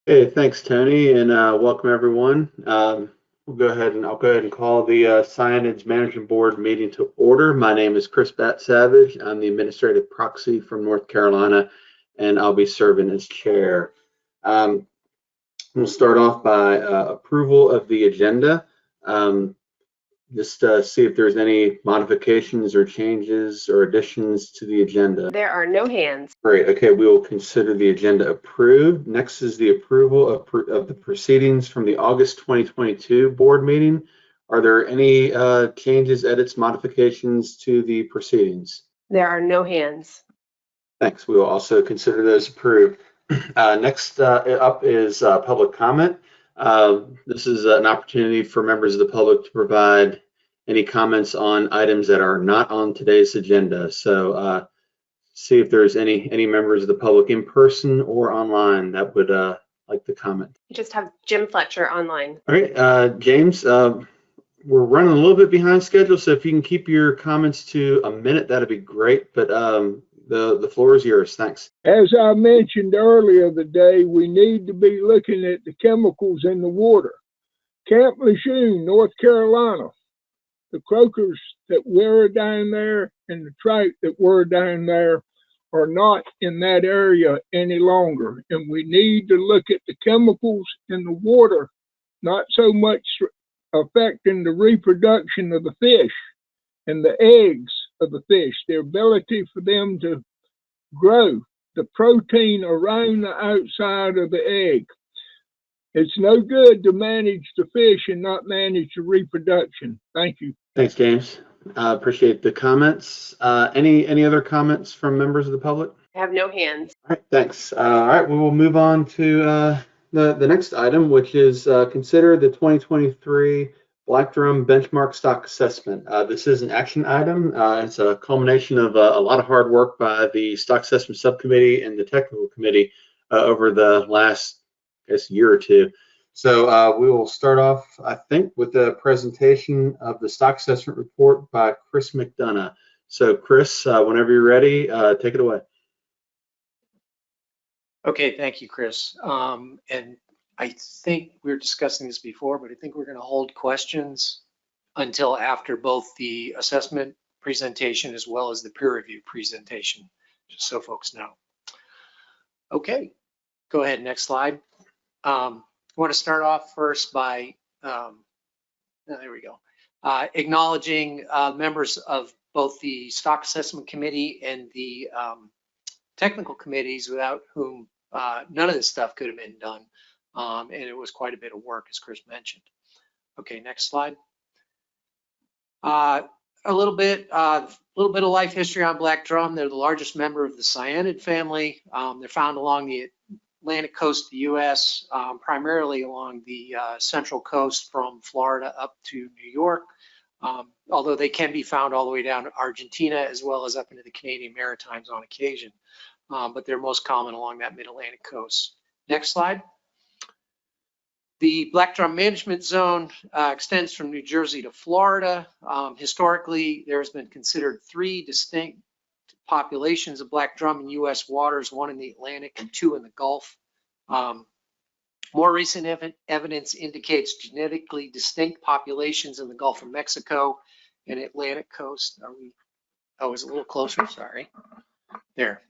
Hey, thanks, Tony, and welcome everyone. I'll go ahead and call the Scienids Management Board meeting to order. My name is Chris Bat Savage. I'm the administrative proxy from North Carolina, and I'll be serving as chair. Um, we'll start off by approval of the agenda. Um, just see if there's any modifications or changes or additions to the agenda. There are no hands. Great. Okay, we will consider the agenda approved. Next is the approval of the proceedings from the August 2022 board meeting. Are there any changes, edits, modifications to the proceedings? There are no hands. Thanks. We will also consider those approved. Next up is public comment. This is an opportunity for members of the public to provide any comments on items that are not on today's agenda. So see if there's any members of the public in person or online that would like to comment. You just have Jim Fletcher online. All right, James, we're running a little bit behind schedule, so if you can keep your comments to a minute, that'd be great. But the floor is yours. Thanks. As I mentioned earlier today, we need to be looking at the chemicals in the water. Camp Lejeune, North Carolina, the croakers that were down there and the trout that were down there are not in that area any longer. And we need to look at the chemicals in the water, not so much affecting the reproduction of the fish and the eggs of the fish, their ability for them to grow, the protein around the outside of the egg. It's no good to manage the fish and not manage the reproduction. Thank you. Thanks, James. Appreciate the comments. Any other comments from members of the public? I have no hands. All right, thanks. All right, we will move on to the next item, which is consider the 2023 Black Drum Benchmark Stock Assessment. This is an action item. It's a culmination of a lot of hard work by the Stock Assessment Subcommittee and the Technical Committee over the last, I guess, year or two. So we will start off, I think, with the presentation of the Stock Assessment Report by Chris McDonough. So Chris, whenever you're ready, take it away. Okay, thank you, Chris. And I think we were discussing this before, but I think we're going to hold questions until after both the assessment presentation as well as the peer review presentation, just so folks know. Okay, go ahead, next slide. I want to start off first by, there we go, acknowledging members of both the Stock Assessment Committee and the technical committees without whom none of this stuff could have been done. And it was quite a bit of work, as Chris mentioned. Okay, next slide. A little bit of life history on black drum. They're the largest member of the Scianid family. They're found along the Atlantic coast of the U.S., primarily along the central coast from Florida up to New York, although they can be found all the way down to Argentina as well as up into the Canadian Maritimes on occasion. But they're most common along that mid-Atlantic coast. Next slide. The black drum management zone extends from New Jersey to Florida. Historically, there has been considered 3 distinct populations of black drum in U.S. waters, 1 in the Atlantic and 2 in the Gulf. More recent evidence indicates genetically distinct populations in the Gulf of Mexico and Atlantic coast. Are we? Oh, it's a little closer. Sorry. There.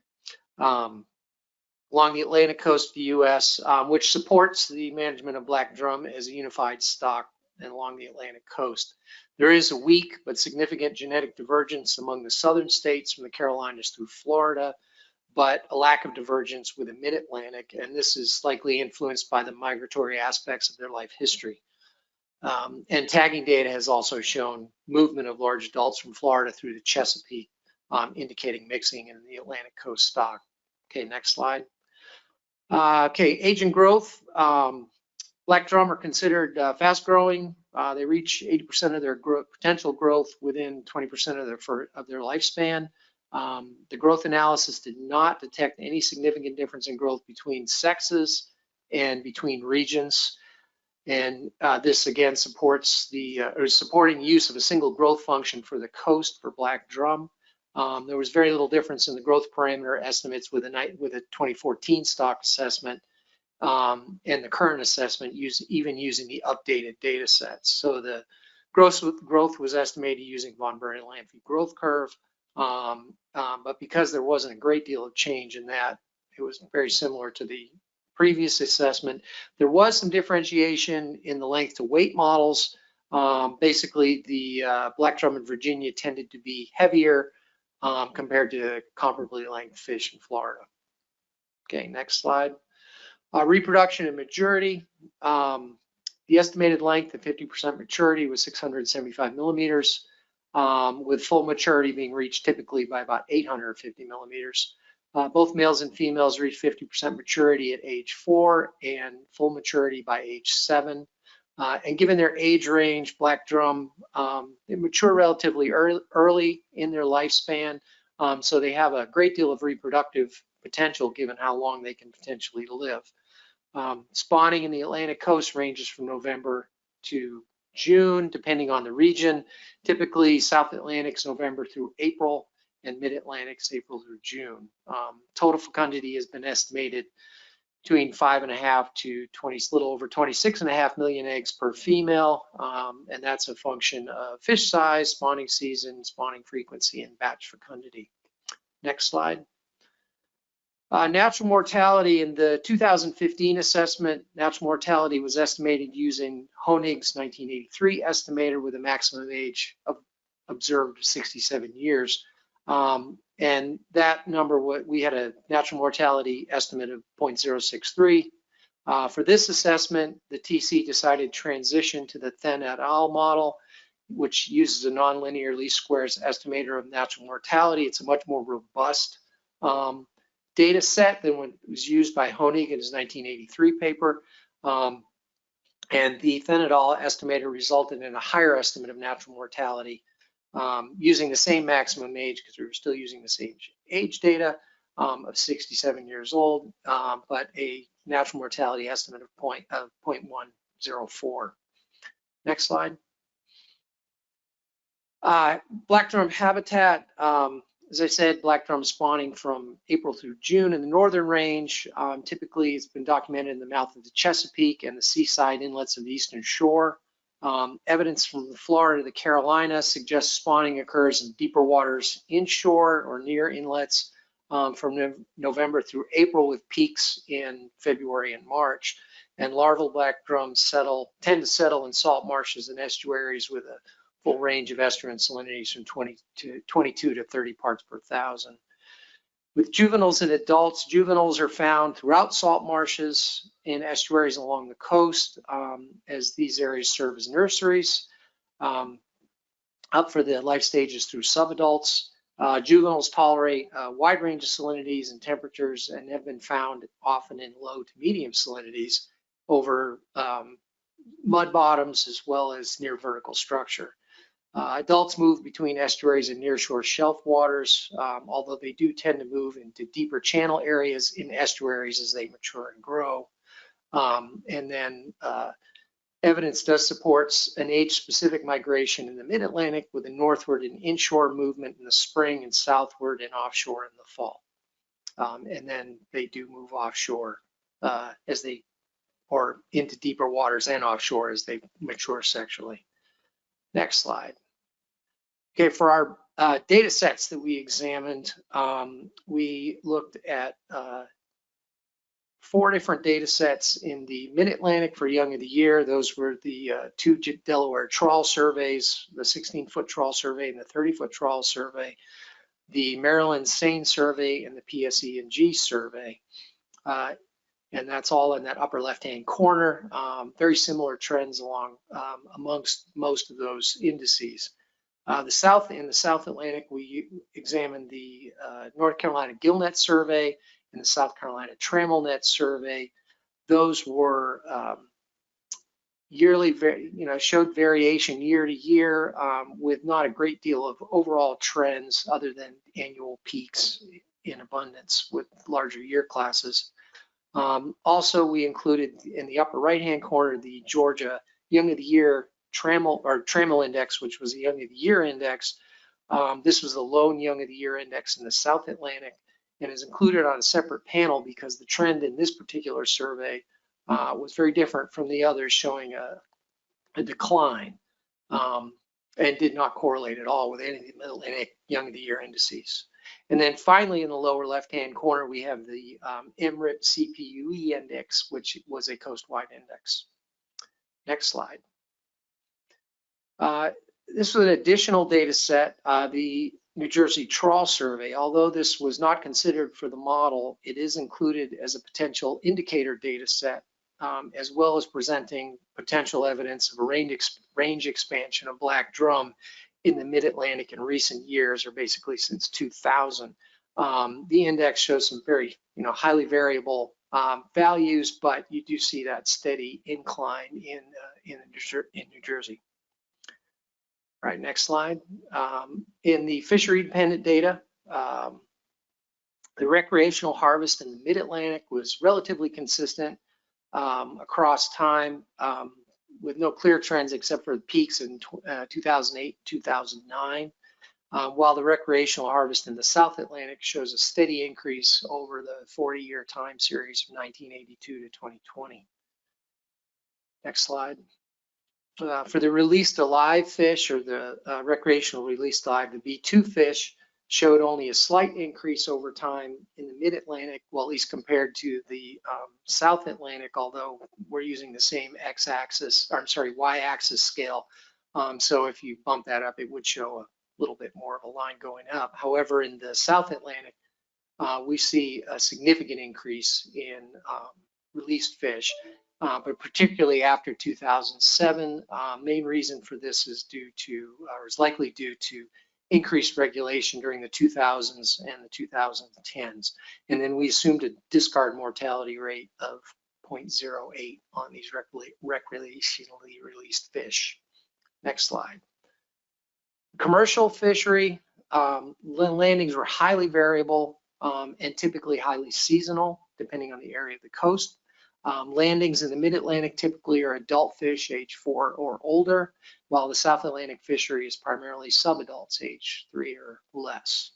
Along the Atlantic coast of the U.S., which supports the management of black drum as a unified stock and along the Atlantic coast. There is a weak but significant genetic divergence among the southern states from the Carolinas through Florida, but a lack of divergence with the mid-Atlantic, and this is likely influenced by the migratory aspects of their life history. And tagging data has also shown movement of large adults from Florida through the Chesapeake, indicating mixing in the Atlantic coast stock. Okay, next slide. Okay, age and growth. Black drum are considered fast growing. They reach 80% of their potential growth within 20% of their lifespan. The growth analysis did not detect any significant difference in growth between sexes and between regions. And this again supports supporting use of a single growth function for the coast for black drum. There was very little difference in the growth parameter estimates with a 2014 stock assessment and the current assessment even using the updated data sets. So the growth was estimated using Von Berry-Lampe growth curve, but because there wasn't a great deal of change in that, it was very similar to the previous assessment. There was some differentiation in the length to weight models. Basically, the black drum in Virginia tended to be heavier compared to comparably length fish in Florida. Okay, next slide. Reproduction and maturity. The estimated length at 50% maturity was 675 millimeters, with full maturity being reached typically by about 850 millimeters. Both males and females reach 50% maturity at age 4 and full maturity by age 7. And given their age range, black drum, they mature relatively early in their lifespan, so they have a great deal of reproductive potential given how long they can potentially live. Spawning in the Atlantic coast ranges from November to June, depending on the region. Typically, South Atlantic's November through April, and Mid-Atlantic's April through June. Total fecundity has been estimated between 5.5 to little over 26.5 million eggs per female, and that's a function of fish size, spawning season, spawning frequency, and batch fecundity. Next slide. Natural mortality in the 2015 assessment, natural mortality was estimated using Honig's 1983 estimator with a maximum age of observed 67 years. And that number, we had a natural mortality estimate of 0.063. For this assessment, the TC decided to transition to the Then et al. Model, which uses a nonlinear least squares estimator of natural mortality. It's a much more robust data set than what was used by Honig in his 1983 paper. And the Then et al. Estimator resulted in a higher estimate of natural mortality using the same maximum age, because we were still using the same age data of 67 years old, but a natural mortality estimate of 0.104. Next slide. Black drum habitat. As I said, black drum spawning from April through June in the northern range. Typically, it's been documented in the mouth of the Chesapeake and the seaside inlets of the eastern shore. Evidence from the Florida to the Carolinas suggests spawning occurs in deeper waters inshore or near inlets from November through April, with peaks in February and March. And larval black drums tend to settle in salt marshes and estuaries with a full range of ester and salinities from 22 to 30 parts per thousand. With juveniles and adults, juveniles are found throughout salt marshes in estuaries along the coast, as these areas serve as nurseries. Up for the life stages through subadults. Juveniles tolerate a wide range of salinities and temperatures and have been found often in low to medium salinities over mud bottoms as well as near vertical structure. Adults move between estuaries and nearshore shelf waters, although they do tend to move into deeper channel areas in estuaries as they mature and grow. And then evidence does support an age-specific migration in the mid-Atlantic with a northward and inshore movement in the spring and southward and offshore in the fall. And then they do move offshore or into deeper waters and offshore as they mature sexually. Next slide. Okay, for our data sets that we examined, we looked at 4 different data sets in the Mid-Atlantic for young of the year. Those were the 2 Delaware trawl surveys, the 16-foot trawl survey and the 30-foot trawl survey, the Maryland Seine survey and the PSE&G survey. And that's all in that upper left-hand corner. Very similar trends amongst most of those indices. In the South Atlantic, we examined the North Carolina gillnet survey and the South Carolina trammel-net survey. Those were yearly, showed variation year to year with not a great deal of overall trends other than annual peaks in abundance with larger year classes. Also, we included in the upper right-hand corner the Georgia Young of the Year trammel index, which was the Young of the Year index. This was the lone Young of the Year index in the South Atlantic and is included on a separate panel because the trend in this particular survey was very different from the others, showing a decline, and did not correlate at all with any of the middle and young of the year indices. And then finally, in the lower left-hand corner, we have the MRIP CPUE index, which was a coast-wide index. Next slide. This was an additional data set, the New Jersey Trawl Survey. Although this was not considered for the model, it is included as a potential indicator data set, as well as presenting potential evidence of a range expansion of black drum in the mid-Atlantic in recent years, or basically since 2000. The index shows some very, highly variable values, but you do see that steady incline in New Jersey. All right, next slide. In the fishery-dependent data, the recreational harvest in the mid-Atlantic was relatively consistent across time, with no clear trends except for the peaks in 2008, 2009, while the recreational harvest in the South Atlantic shows a steady increase over the 40-year time series from 1982 to 2020. Next slide. For the released alive fish, or the recreational released alive, the B2 fish showed only a slight increase over time in the mid-Atlantic, well, at least compared to the South Atlantic, although we're using the same y-axis scale. So if you bump that up, it would show a little bit more of a line going up. However, in the South Atlantic, we see a significant increase in released fish, but particularly after 2007. Main reason for this is likely due to increased regulation during the 2000s and the 2010s. And then we assumed a discard mortality rate of 0.08 on these recreationally released fish. Next slide. Commercial fishery, landings were highly variable and typically highly seasonal, depending on the area of the coast. Landings in the mid-Atlantic typically are adult fish age 4 or older, while the South Atlantic fishery is primarily subadults age 3 or less.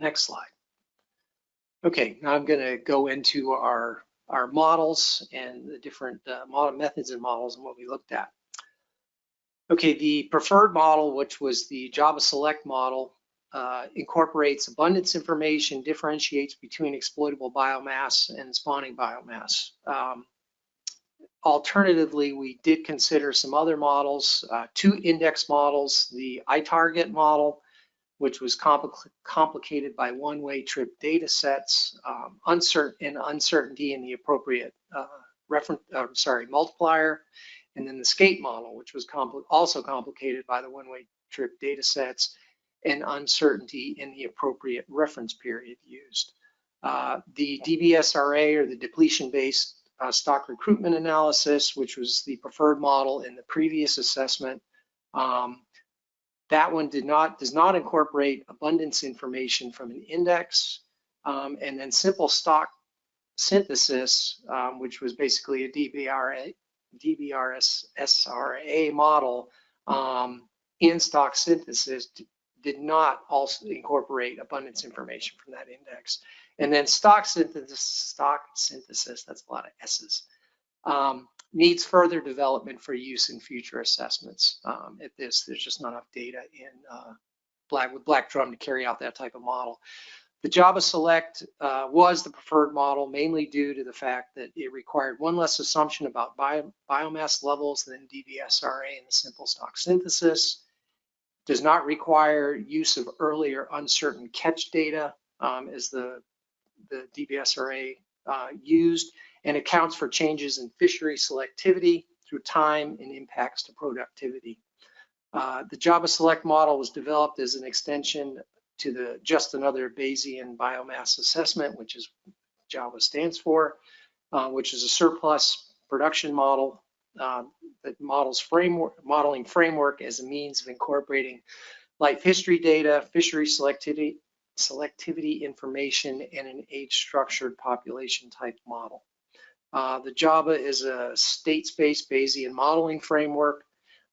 Next slide. Okay, now I'm going to go into our models and the different model methods and models and what we looked at. Okay, the preferred model, which was the Java Select model, incorporates abundance information, differentiates between exploitable biomass and spawning biomass. Alternatively, we did consider some other models, 2 index models, the iTarget model, which was complicated by one-way trip data sets, uncertainty in the appropriate multiplier, and then the SCAPE model, which was also complicated by the one-way trip data sets and uncertainty in the appropriate reference period used. The DBSRA, or the depletion-based stock recruitment analysis, which was the preferred model in the previous assessment, that one does not incorporate abundance information from an index, and then simple stock synthesis, which was basically a DBRSRA model in stock synthesis, did not also incorporate abundance information from that index. And then stock synthesis, that's a lot of S's, needs further development for use in future assessments. There's just not enough data with black drum to carry out that type of model. The Java Select was the preferred model, mainly due to the fact that it required one less assumption about biomass levels than DBSRA in the simple stock synthesis. Does not require use of earlier uncertain catch data as the DBSRA used, and accounts for changes in fishery selectivity through time and impacts to productivity. The Java Select model was developed as an extension to the just another Bayesian biomass assessment, which is Java stands for, which is a surplus production model that models modeling framework as a means of incorporating life history data, fishery selectivity information, and an age-structured population type model. The Java is a state-space Bayesian modeling framework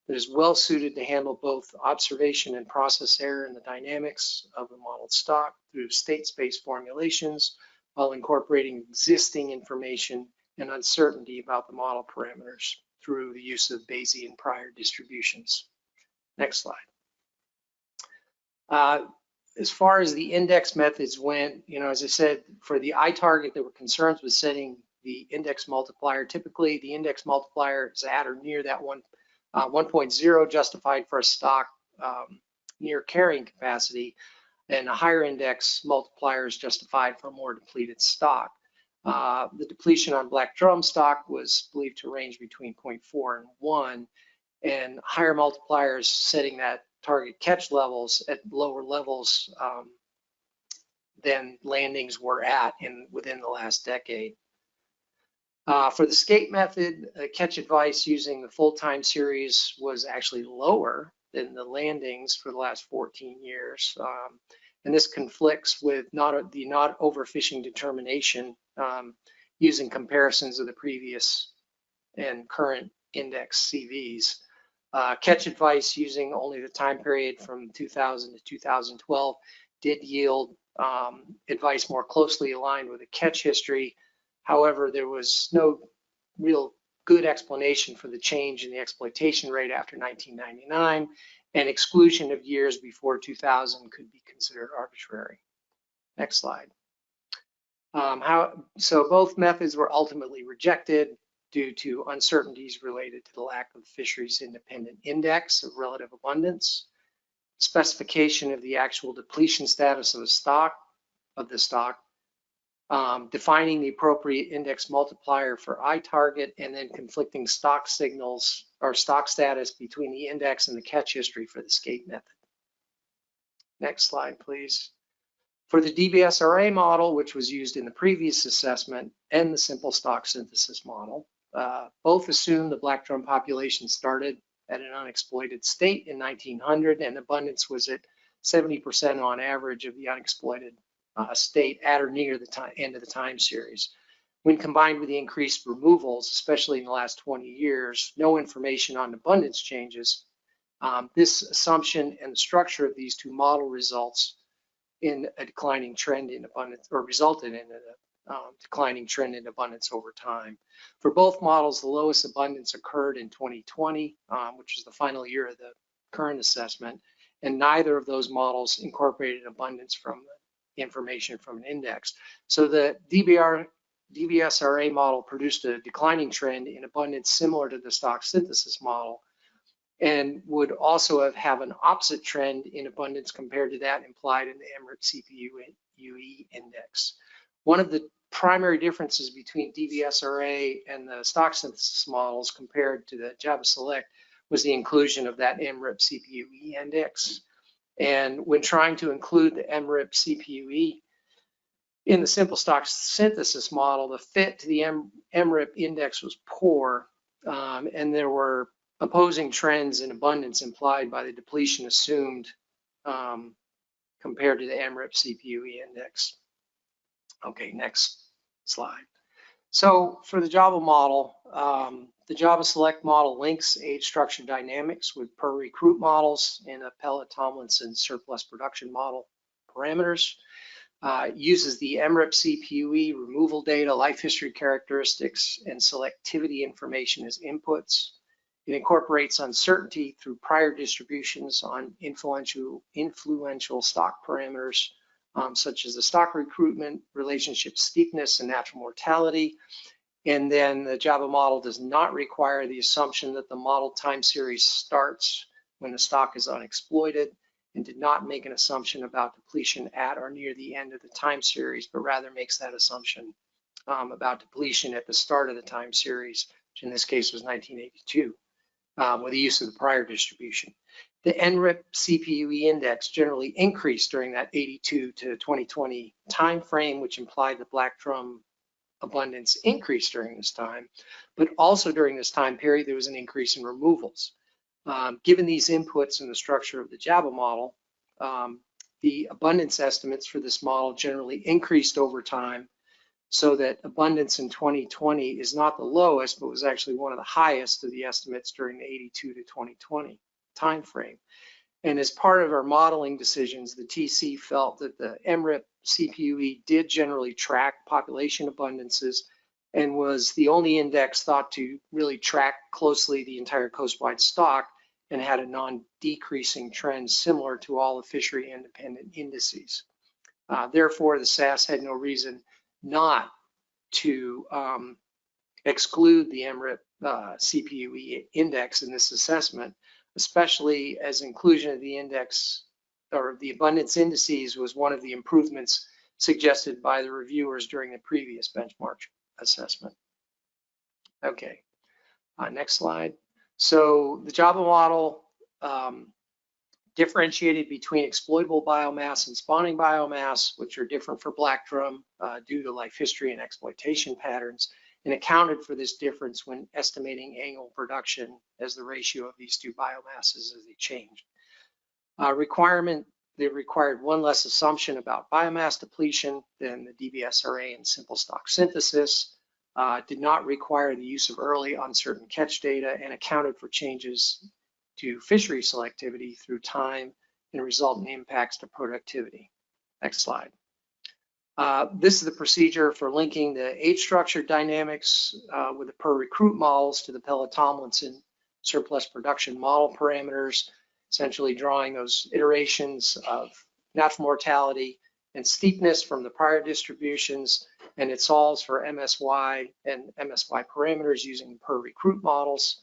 that is well suited to handle both observation and process error in the dynamics of the modeled stock through state-space formulations, while incorporating existing information and uncertainty about the model parameters through the use of Bayesian prior distributions. Next slide. As far as the index methods went, as I said, for the I-target, there were concerns with setting the index multiplier. Typically, the index multiplier is at or near that 1.0 justified for a stock near carrying capacity, and a higher index multiplier is justified for a more depleted stock. The depletion on black drum stock was believed to range between 0.4 and 1, and higher multipliers setting that target catch levels at lower levels than landings were at within the last decade. For the skate method, catch advice using the full time series was actually lower than the landings for the last 14 years. And this conflicts with the not overfishing determination using comparisons of the previous and current index CVs. Catch advice using only the time period from 2000 to 2012 did yield advice more closely aligned with the catch history. However, there was no real good explanation for the change in the exploitation rate after 1999, and exclusion of years before 2000 could be considered arbitrary. Next slide. So both methods were ultimately rejected due to uncertainties related to the lack of the fisheries independent index of relative abundance, specification of the actual depletion status of the stock, defining the appropriate index multiplier for I-target, and then conflicting stock signals or stock status between the index and the catch history for the skate method. Next slide, please. For the DBSRA model, which was used in the previous assessment, and the simple stock synthesis model, both assume the black drum population started at an unexploited state in 1900, and abundance was at 70% on average of the unexploited state at or near the end of the time series. When combined with the increased removals, especially in the last 20 years, no information on abundance changes, this assumption and the structure of these two model results in a declining trend in abundance, or resulted in a declining trend in abundance over time. For both models, the lowest abundance occurred in 2020, which was the final year of the current assessment, and neither of those models incorporated abundance from the information from an index. So the DBSRA model produced a declining trend in abundance similar to the stock synthesis model, and would also have an opposite trend in abundance compared to that implied in the MRIP CPU-UE index. One of the primary differences between DBSRA and the stock synthesis models compared to the Java Select was the inclusion of that MRIP CPU-E index. And when trying to include the MRIP CPU-E in the simple stock synthesis model, the fit to the MRIP index was poor, and there were opposing trends in abundance implied by the depletion assumed compared to the MRIP CPU-E index. Okay, next slide. So for the Java model, the Java Select model links age structure dynamics with per recruit models in a Pellet-Tomlinson surplus production model parameters. Uses the MRIP CPU-E removal data, life history characteristics, and selectivity information as inputs. It incorporates uncertainty through prior distributions on influential stock parameters, such as the stock recruitment, relationship steepness, and natural mortality. And then the Java model does not require the assumption that the model time series starts when the stock is unexploited, and did not make an assumption about depletion at or near the end of the time series, but rather makes that assumption about depletion at the start of the time series, which in this case was 1982. With the use of the prior distribution. The NRIP CPU-E index generally increased during that 82 to 2020 time frame, which implied the black drum abundance increased during this time, but also during this time period, there was an increase in removals. Given these inputs in the structure of the Java model, the abundance estimates for this model generally increased over time, so that abundance in 2020 is not the lowest, but was actually one of the highest of the estimates during the 82 to 2020 timeframe. And as part of our modeling decisions, the TC felt that the MRIP CPU-E did generally track population abundances and was the only index thought to really track closely the entire coastwide stock and had a non-decreasing trend similar to all the fishery independent indices. Therefore, the SAS had no reason not to exclude the MRIP CPUE index in this assessment, especially as inclusion of the index or the abundance indices was one of the improvements suggested by the reviewers during the previous benchmark assessment. Okay, next slide. So the Java model differentiated between exploitable biomass and spawning biomass, which are different for black drum due to life history and exploitation patterns, and accounted for this difference when estimating annual production as the ratio of these two biomasses as they changed. They required one less assumption about biomass depletion than the DBSRA and simple stock synthesis, did not require the use of early uncertain catch data, and accounted for changes to fishery selectivity through time and resultant impacts to productivity. Next slide. This is the procedure for linking the age structure dynamics with the per recruit models to the Pella-Tomlinson surplus production model parameters, essentially drawing those iterations of natural mortality and steepness from the prior distributions, and it solves for MSY and MSY parameters using per recruit models,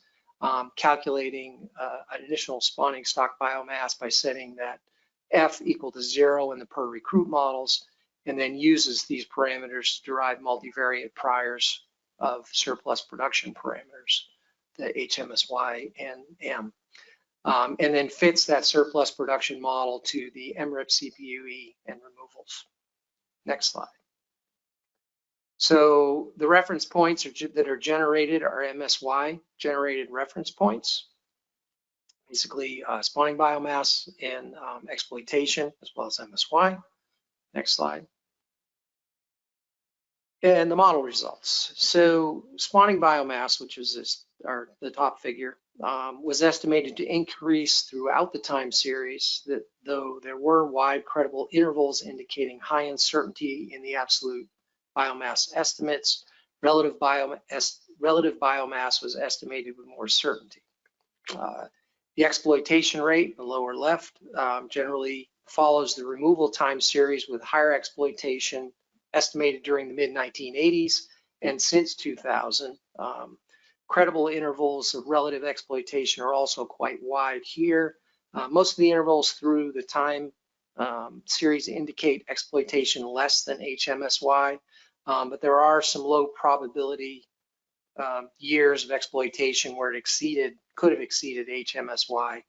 calculating an initial spawning stock biomass by setting that F equal to 0 in the per recruit models, and then uses these parameters to derive multivariate priors of surplus production parameters, the HMSY and M. And then fits that surplus production model to the MRIP CPUE and removals. Next slide. So the reference points that are generated are MSY generated reference points, basically spawning biomass and exploitation, as well as MSY. Next slide. And the model results. So spawning biomass, which is the top figure, was estimated to increase throughout the time series, that though there were wide credible intervals indicating high uncertainty in the absolute biomass estimates, relative biomass was estimated with more certainty. The exploitation rate, the lower left, generally follows the removal time series with higher exploitation estimated during the mid-1980s and since 2000. Credible intervals of relative exploitation are also quite wide here. Most of the intervals through the time series indicate exploitation less than HMSY, but there are some low probability years of exploitation where it could have exceeded HMSY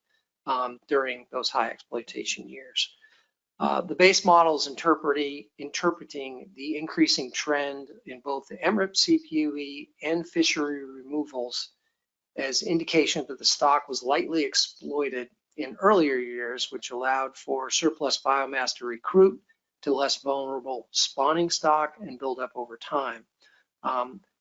during those high exploitation years. The base model is interpreting the increasing trend in both the MRIP CPUE and fishery removals as indication that the stock was lightly exploited in earlier years, which allowed for surplus biomass to recruit to less vulnerable spawning stock and build up over time.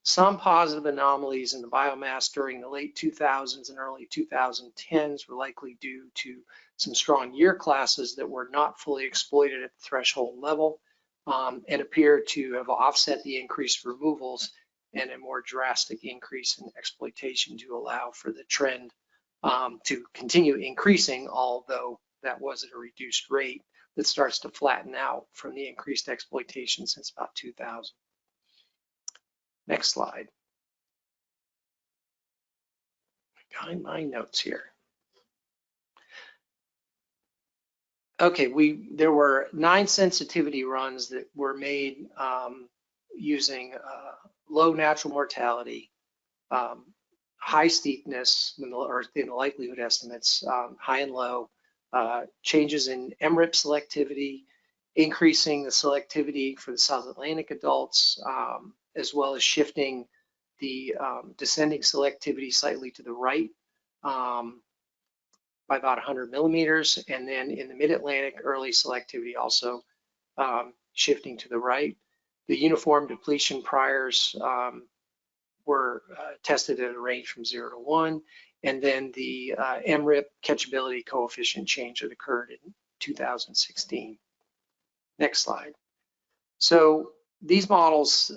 Some positive anomalies in the biomass during the late 2000s and early 2010s were likely due to some strong year classes that were not fully exploited at the threshold level and appear to have offset the increased removals and a more drastic increase in exploitation to allow for the trend to continue increasing, although that was at a reduced rate that starts to flatten out from the increased exploitation since about 2000. Next slide. Got my notes here. Okay, there were 9 sensitivity runs that were made using low natural mortality, high steepness in the likelihood estimates, high and low, changes in MRIP selectivity, increasing the selectivity for the South Atlantic adults, as well as shifting the descending selectivity slightly to the right by about 100 millimeters, and then in the mid-Atlantic, early selectivity also shifting to the right. The uniform depletion priors were tested at a range from 0 to 1, and then the MRIP catchability coefficient change that occurred in 2016. Next slide. So these models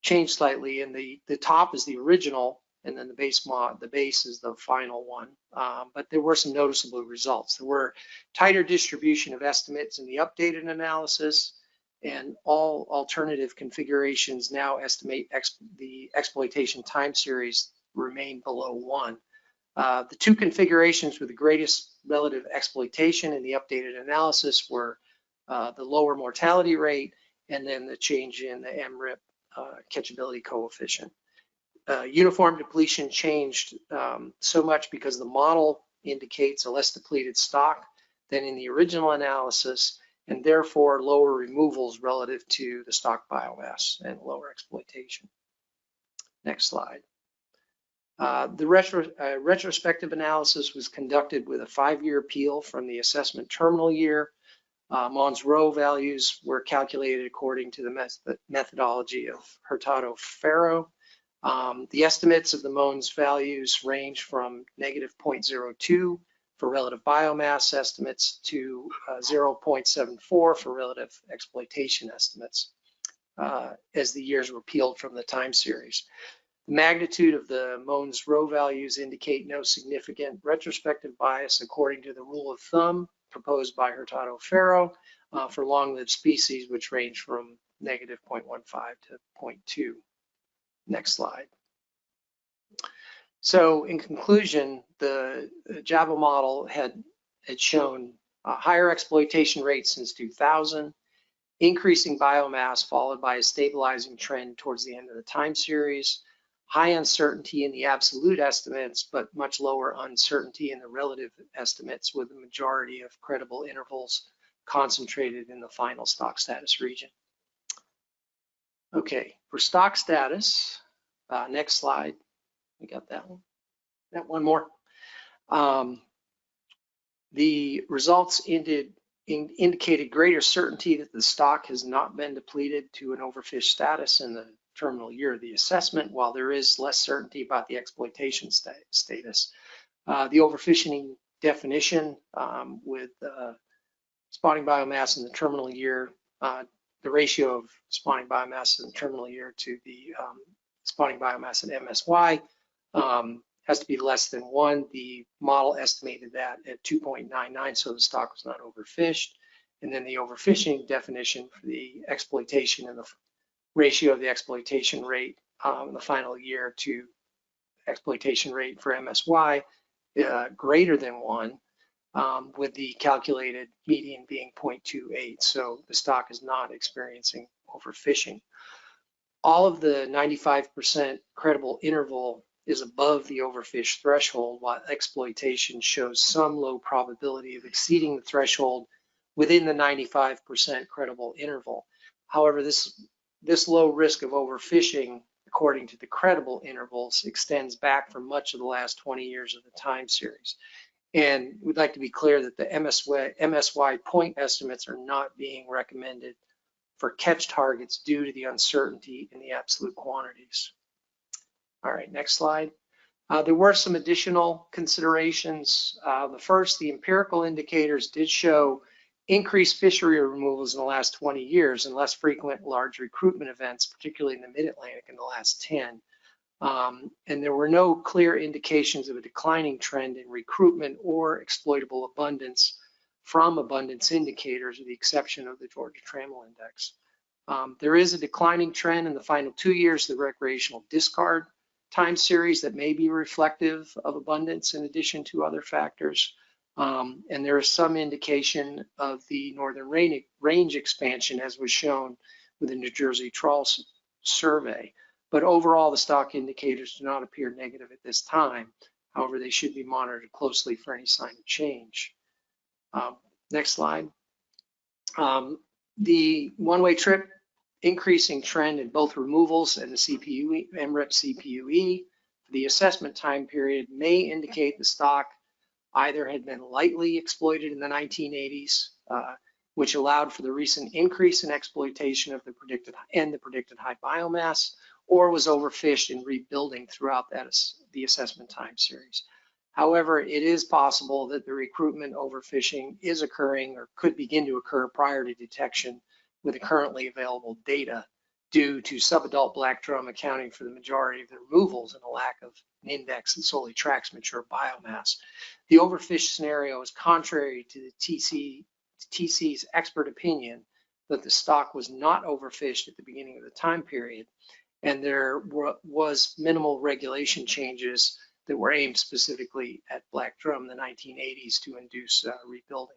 changed slightly, and the top is the original, and then the base is the final one. But there were some noticeable results. There were tighter distribution of estimates in the updated analysis, and all alternative configurations now estimate the exploitation time series remain below 1. The two configurations with the greatest relative exploitation in the updated analysis were the lower mortality rate and then the change in the MRIP catchability coefficient. Uniform depletion changed so much because the model indicates a less depleted stock than in the original analysis, and therefore lower removals relative to the stock biomass and lower exploitation. Next slide. The retrospective analysis was conducted with a 5-year appeal from the assessment terminal year. Mons Rowe values were calculated according to the methodology of Hurtado-Ferro. The estimates of the Mons values range from -0.02 for relative biomass estimates to 0.74 for relative exploitation estimates as the years were peeled from the time series. The magnitude of the Mons Rowe values indicate no significant retrospective bias according to the rule of thumb proposed by Hurtado-Ferro for long-lived species, which range from -0.15 to 0.2. Next slide. So in conclusion, the Java model had shown higher exploitation rates since 2000, increasing biomass followed by a stabilizing trend towards the end of the time series, high uncertainty in the absolute estimates, but much lower uncertainty in the relative estimates, with the majority of credible intervals concentrated in the final stock status region. Okay, for stock status, next slide. We got that one. That one more. The results indicated greater certainty that the stock has not been depleted to an overfish status in the terminal year of the assessment, while there is less certainty about the exploitation status. The overfishing definition with spawning biomass in the terminal year, the ratio of spawning biomass in the terminal year to the spawning biomass in MSY has to be less than 1. The model estimated that at 2.99, so the stock was not overfished. And then the overfishing definition for the exploitation and the ratio of the exploitation rate in the final year to exploitation rate for MSY greater than 1, with the calculated median being 0.28. So the stock is not experiencing overfishing. All of the 95% credible interval is above the overfish threshold, while exploitation shows some low probability of exceeding the threshold within the 95% credible interval. However, this low risk of overfishing, according to the credible intervals, extends back for much of the last 20 years of the time series. And we'd like to be clear that the MSY point estimates are not being recommended for catch targets due to the uncertainty in the absolute quantities. All right, next slide. There were some additional considerations. The first, the empirical indicators did show increased fishery removals in the last 20 years and less frequent large recruitment events, particularly in the mid-Atlantic in the last 10. And there were no clear indications of a declining trend in recruitment or exploitable abundance from abundance indicators, with the exception of the Georgia Trammel Index. There is a declining trend in the final 2 years of the recreational discard time series that may be reflective of abundance in addition to other factors. And there is some indication of the northern range expansion, as was shown with the New Jersey trawl survey. But overall, the stock indicators do not appear negative at this time. However, they should be monitored closely for any sign of change. Next slide. The one-way trip increasing trend in both removals and the CPU, MRIP CPUE for the assessment time period may indicate the stock either had been lightly exploited in the 1980s, which allowed for the recent increase in exploitation of the predicted high biomass, or was overfished and rebuilding throughout the assessment time series. However, it is possible that the recruitment overfishing is occurring or could begin to occur prior to detection with the currently available data. due to subadult black drum accounting for the majority of the removals and a lack of an index that solely tracks mature biomass. The overfish scenario is contrary to the TC's expert opinion that the stock was not overfished at the beginning of the time period, and there was minimal regulation changes that were aimed specifically at black drum in the 1980s to induce rebuilding.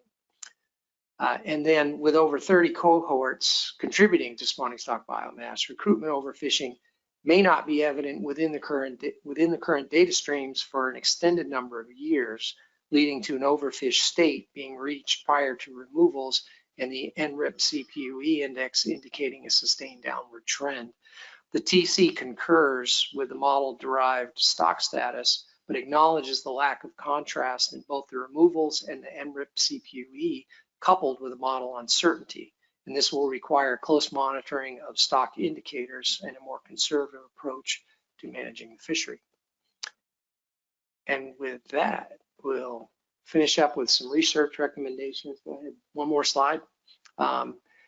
And then with over 30 cohorts contributing to spawning stock biomass, recruitment overfishing may not be evident within the current data streams for an extended number of years, leading to an overfish state being reached prior to removals and the NRIP CPUE index indicating a sustained downward trend. The TC concurs with the model-derived stock status, but acknowledges the lack of contrast in both the removals and the NRIP CPUE coupled with a model uncertainty. And this will require close monitoring of stock indicators and a more conservative approach to managing the fishery. And with that, we'll finish up with some research recommendations. Go ahead, one more slide.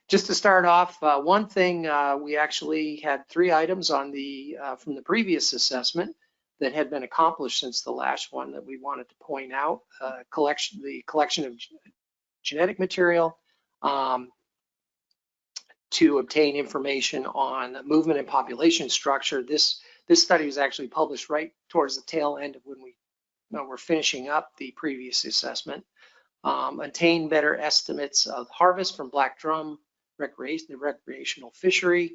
Just to start off, one thing, we actually had 3 items on the from the previous assessment that had been accomplished since the last one that we wanted to point out. The collection of genetic material to obtain information on movement and population structure. This study was actually published right towards the tail end of when we were finishing up the previous assessment. Obtain better estimates of harvest from black drum the recreational fishery,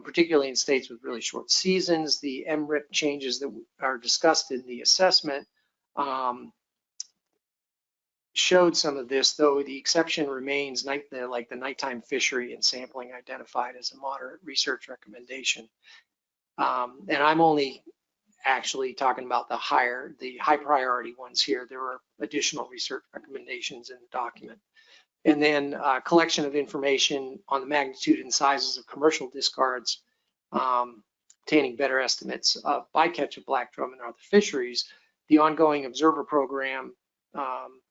particularly in states with really short seasons. The MRIP changes that are discussed in the assessment showed some of this, though the exception remains like the nighttime fishery and sampling identified as a moderate research recommendation. And I'm only actually talking about the high priority ones here. There are additional research recommendations in the document. And then collection of information on the magnitude and sizes of commercial discards, obtaining better estimates of bycatch of black drum and other fisheries. The ongoing observer program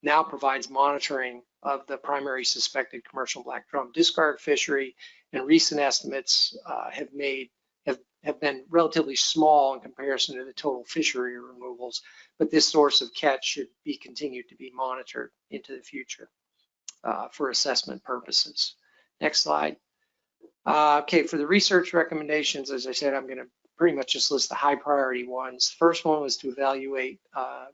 now provides monitoring of the primary suspected commercial black drum discard fishery, and recent estimates have been relatively small in comparison to the total fishery removals, but this source of catch should be continued to be monitored into the future for assessment purposes. Next slide. Okay, for the research recommendations, as I said, I'm going to pretty much just list the high priority ones. The first one was to evaluate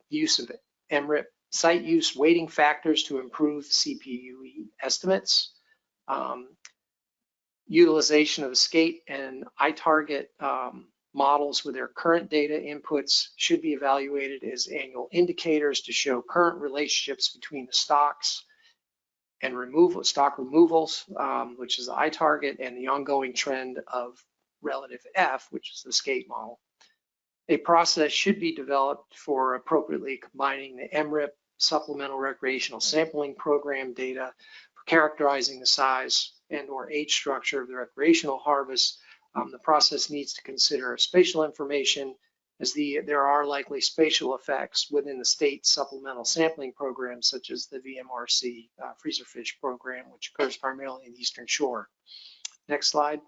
use of MRIP site use weighting factors to improve CPUE estimates. Utilization of skate and iTarget models with their current data inputs should be evaluated as annual indicators to show current relationships between the stocks and stock removals, which is the iTarget, and the ongoing trend of relative F, which is the skate model. A process should be developed for appropriately combining the MRIP supplemental recreational sampling program data for characterizing the size and or age structure of the recreational harvest. The process needs to consider spatial information, as there are likely spatial effects within the state supplemental sampling programs, such as the VMRC freezer fish program, which occurs primarily in the Eastern Shore. Next slide.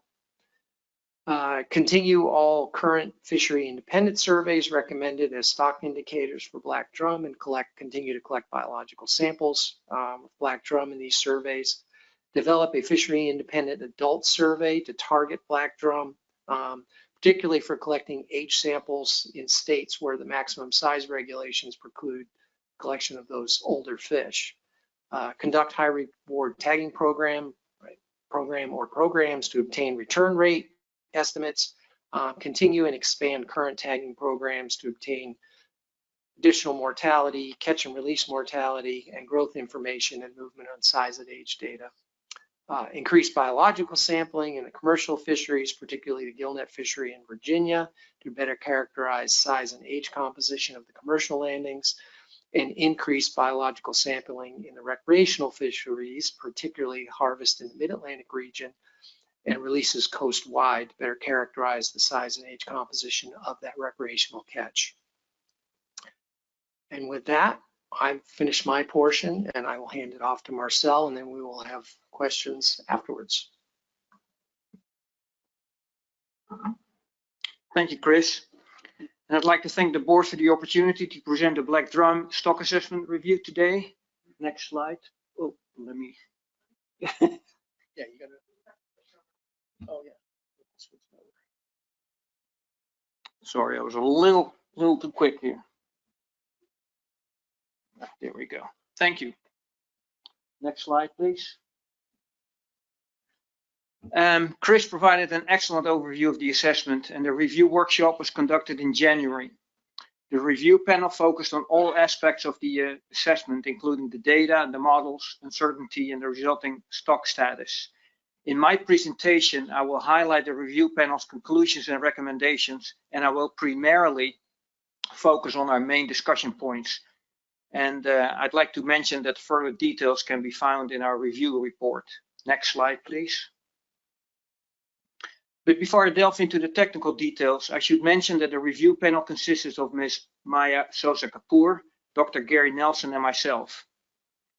Continue all current fishery independent surveys recommended as stock indicators for black drum, and continue to collect biological samples of black drum in these surveys. Develop a fishery independent adult survey to target black drum, particularly for collecting age samples in states where the maximum size regulations preclude collection of those older fish. Conduct high reward tagging programs to obtain return rate estimates. Continue and expand current tagging programs to obtain additional mortality, catch and release mortality, and growth information and movement on size and age data. Increase biological sampling in the commercial fisheries, particularly the gillnet fishery in Virginia, to better characterize size and age composition of the commercial landings, and increase biological sampling in the recreational fisheries, particularly harvest in the Mid-Atlantic region, and releases coast-wide to better characterize the size and age composition of that recreational catch. And with that, I've finished my portion, and I will hand it off to Marcel, and then we will have questions afterwards. Thank you, Chris. And I'd like to thank the board for the opportunity to present the Black Drum stock assessment review today. Next slide. Oh, let me. Yeah, you got it. Oh, yeah. Sorry, I was a little too quick here. There we go. Thank you. Next slide, please. Chris provided an excellent overview of the assessment, and the review workshop was conducted in January. The review panel focused on all aspects of the assessment, including the data, the models, uncertainty, and the resulting stock status. In my presentation, I will highlight the review panel's conclusions and recommendations, and I will primarily focus on our main discussion points. And I'd like to mention that further details can be found in our review report. Next slide, please. But before I delve into the technical details, I should mention that the review panel consists of Ms. Maya Sosa Kapoor, Dr. Gary Nelson, and myself.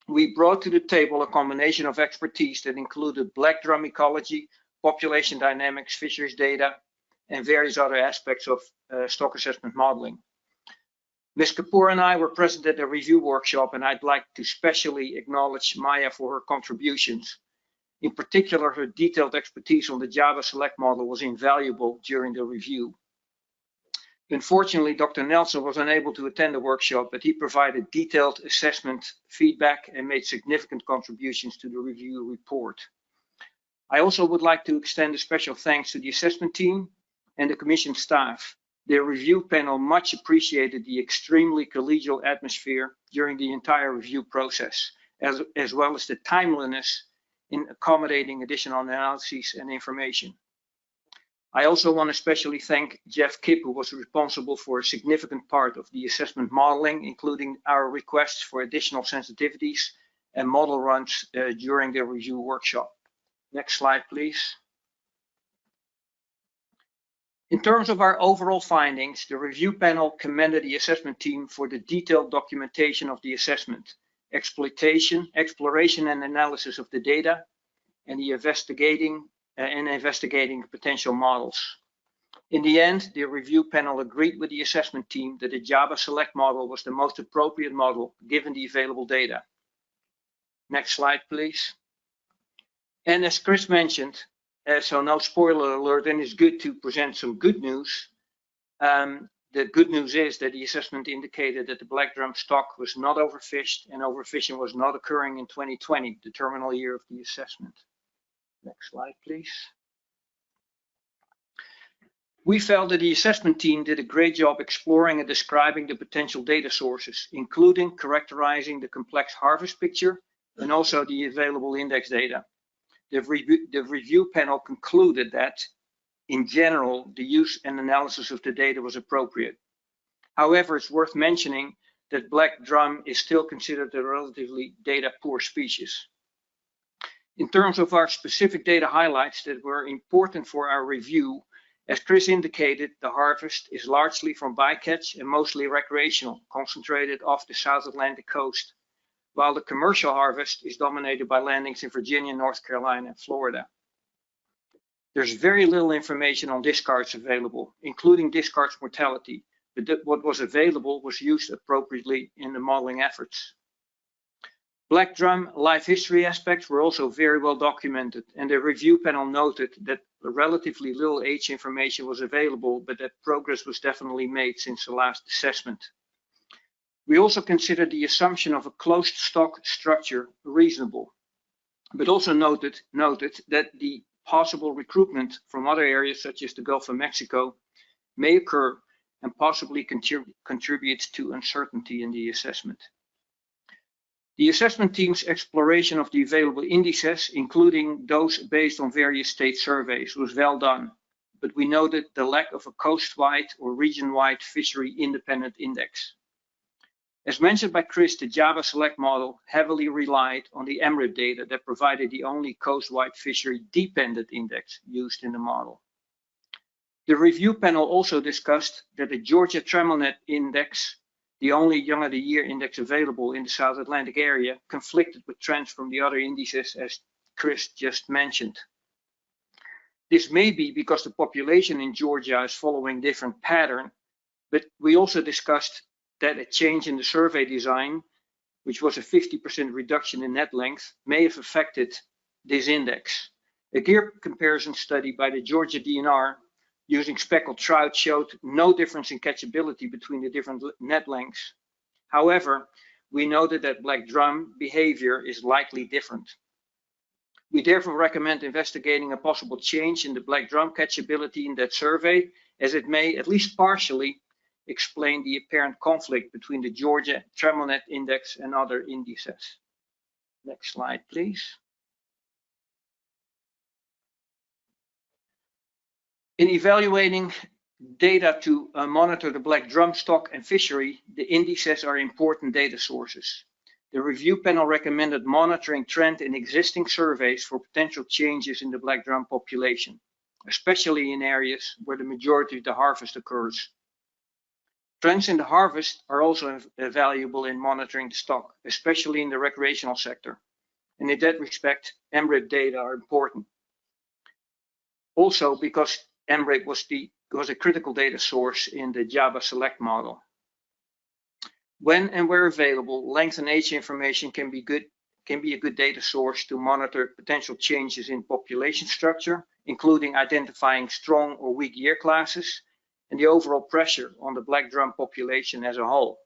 We brought to the table a combination of expertise that included black drum ecology, population dynamics, fisheries data, and various other aspects of stock assessment modeling. Ms. Kapoor and I were present at the review workshop, and I'd like to specially acknowledge Maya for her contributions. In particular, her detailed expertise on the Java Select model was invaluable during the review. Unfortunately, Dr. Nelson was unable to attend the workshop, but he provided detailed assessment feedback and made significant contributions to the review report. I also would like to extend a special thanks to the assessment team and the Commission staff. The review panel much appreciated the extremely collegial atmosphere during the entire review process, as well as the timeliness in accommodating additional analyses and information. I also want to especially thank Jeff Kipp, who was responsible for a significant part of the assessment modeling, including our requests for additional sensitivities and model runs during the review workshop. Next slide, please. In terms of our overall findings, the review panel commended the assessment team for the detailed documentation of the assessment, exploration and analysis of the data, and the investigating potential models. In the end, the review panel agreed with the assessment team that the Java Select model was the most appropriate model given the available data. Next slide, please. And as Chris mentioned, so no spoiler alert, and it's good to present some good news. The good news is that the assessment indicated that the black drum stock was not overfished and overfishing was not occurring in 2020, the terminal year of the assessment. Next slide, please. We felt that the assessment team did a great job exploring and describing the potential data sources, including characterizing the complex harvest picture and also the available index data. The review panel concluded that, in general, the use and analysis of the data was appropriate. However, it's worth mentioning that black drum is still considered a relatively data-poor species. In terms of our specific data highlights that were important for our review, as Chris indicated, the harvest is largely from bycatch and mostly recreational, concentrated off the South Atlantic coast, while the commercial harvest is dominated by landings in Virginia, North Carolina, and Florida. There's very little information on discards available, including discards mortality, but what was available was used appropriately in the modeling efforts. Black drum life history aspects were also very well documented, and the review panel noted that relatively little age information was available, but that progress was definitely made since the last assessment. We also considered the assumption of a closed stock structure reasonable, but also noted that the possible recruitment from other areas such as the Gulf of Mexico may occur and possibly contribute to uncertainty in the assessment. The assessment team's exploration of the available indices, including those based on various state surveys, was well done, but we noted the lack of a coast-wide or region-wide fishery independent index. As mentioned by Chris, the Java Select model heavily relied on the MRIP data that provided the only coast-wide fishery dependent index used in the model. The review panel also discussed that the Georgia Tramelnet index, the only young of the year index available in the South Atlantic area, conflicted with trends from the other indices, as Chris just mentioned. This may be because the population in Georgia is following different pattern, but we also discussed that a change in the survey design, which was a 50% reduction in net length, may have affected this index. A gear comparison study by the Georgia DNR using speckled trout showed no difference in catchability between the different net lengths. However, we noted that black drum behavior is likely different. We therefore recommend investigating a possible change in the black drum catchability in that survey, as it may, at least partially, explain the apparent conflict between the Georgia treble net index and other indices. Next slide, please. In evaluating data to monitor the black drum stock and fishery, the indices are important data sources. The review panel recommended monitoring trend in existing surveys for potential changes in the black drum population, especially in areas where the majority of the harvest occurs. Trends in the harvest are also valuable in monitoring the stock, especially in the recreational sector. And in that respect, MRIP data are important. Also because MRIP was a critical data source in the Java Select model. When and where available, length and age information can be a good data source to monitor potential changes in population structure, including identifying strong or weak year classes, and the overall pressure on the black drum population as a whole.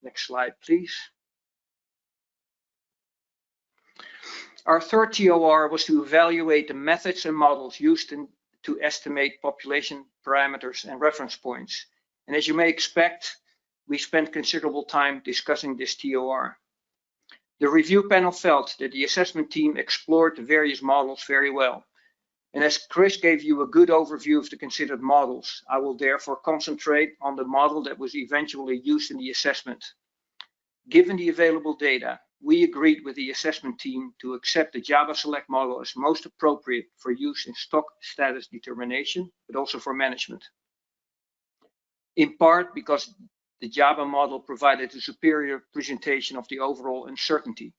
Next slide, please. Our third TOR was to evaluate the methods and models used to estimate population parameters and reference points. And as you may expect, we spent considerable time discussing this TOR. The review panel felt that the assessment team explored the various models very well. And as Chris gave you a good overview of the considered models, I will therefore concentrate on the model that was eventually used in the assessment. Given the available data, we agreed with the assessment team to accept the Java Select model as most appropriate for use in stock status determination, but also for management. In part because the Java model provided a superior presentation of the overall uncertainty.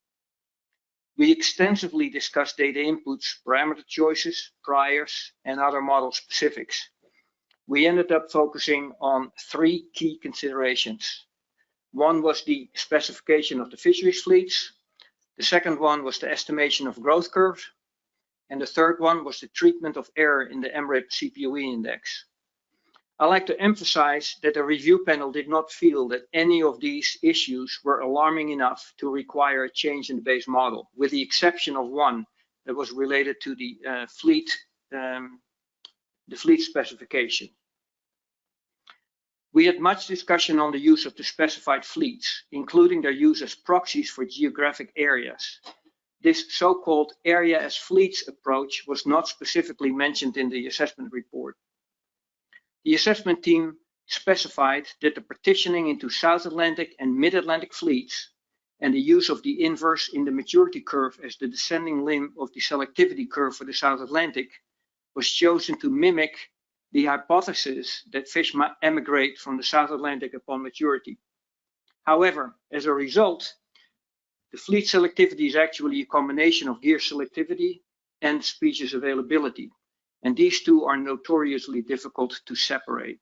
We extensively discussed data inputs, parameter choices, priors, and other model specifics. We ended up focusing on three key considerations. One was the specification of the fisheries fleets. The second one was the estimation of growth curves. And the third one was the treatment of error in the MRIP CPOE index. I like to emphasize that the review panel did not feel that any of these issues were alarming enough to require a change in the base model, with the exception of one that was related to the fleet specification. We had much discussion on the use of the specified fleets, including their use as proxies for geographic areas. This so-called area as fleets approach was not specifically mentioned in the assessment report. The assessment team specified that the partitioning into South Atlantic and Mid-Atlantic fleets and the use of the inverse in the maturity curve as the descending limb of the selectivity curve for the South Atlantic was chosen to mimic the hypothesis that fish might emigrate from the South Atlantic upon maturity. However, as a result, the fleet selectivity is actually a combination of gear selectivity and species availability. And these two are notoriously difficult to separate.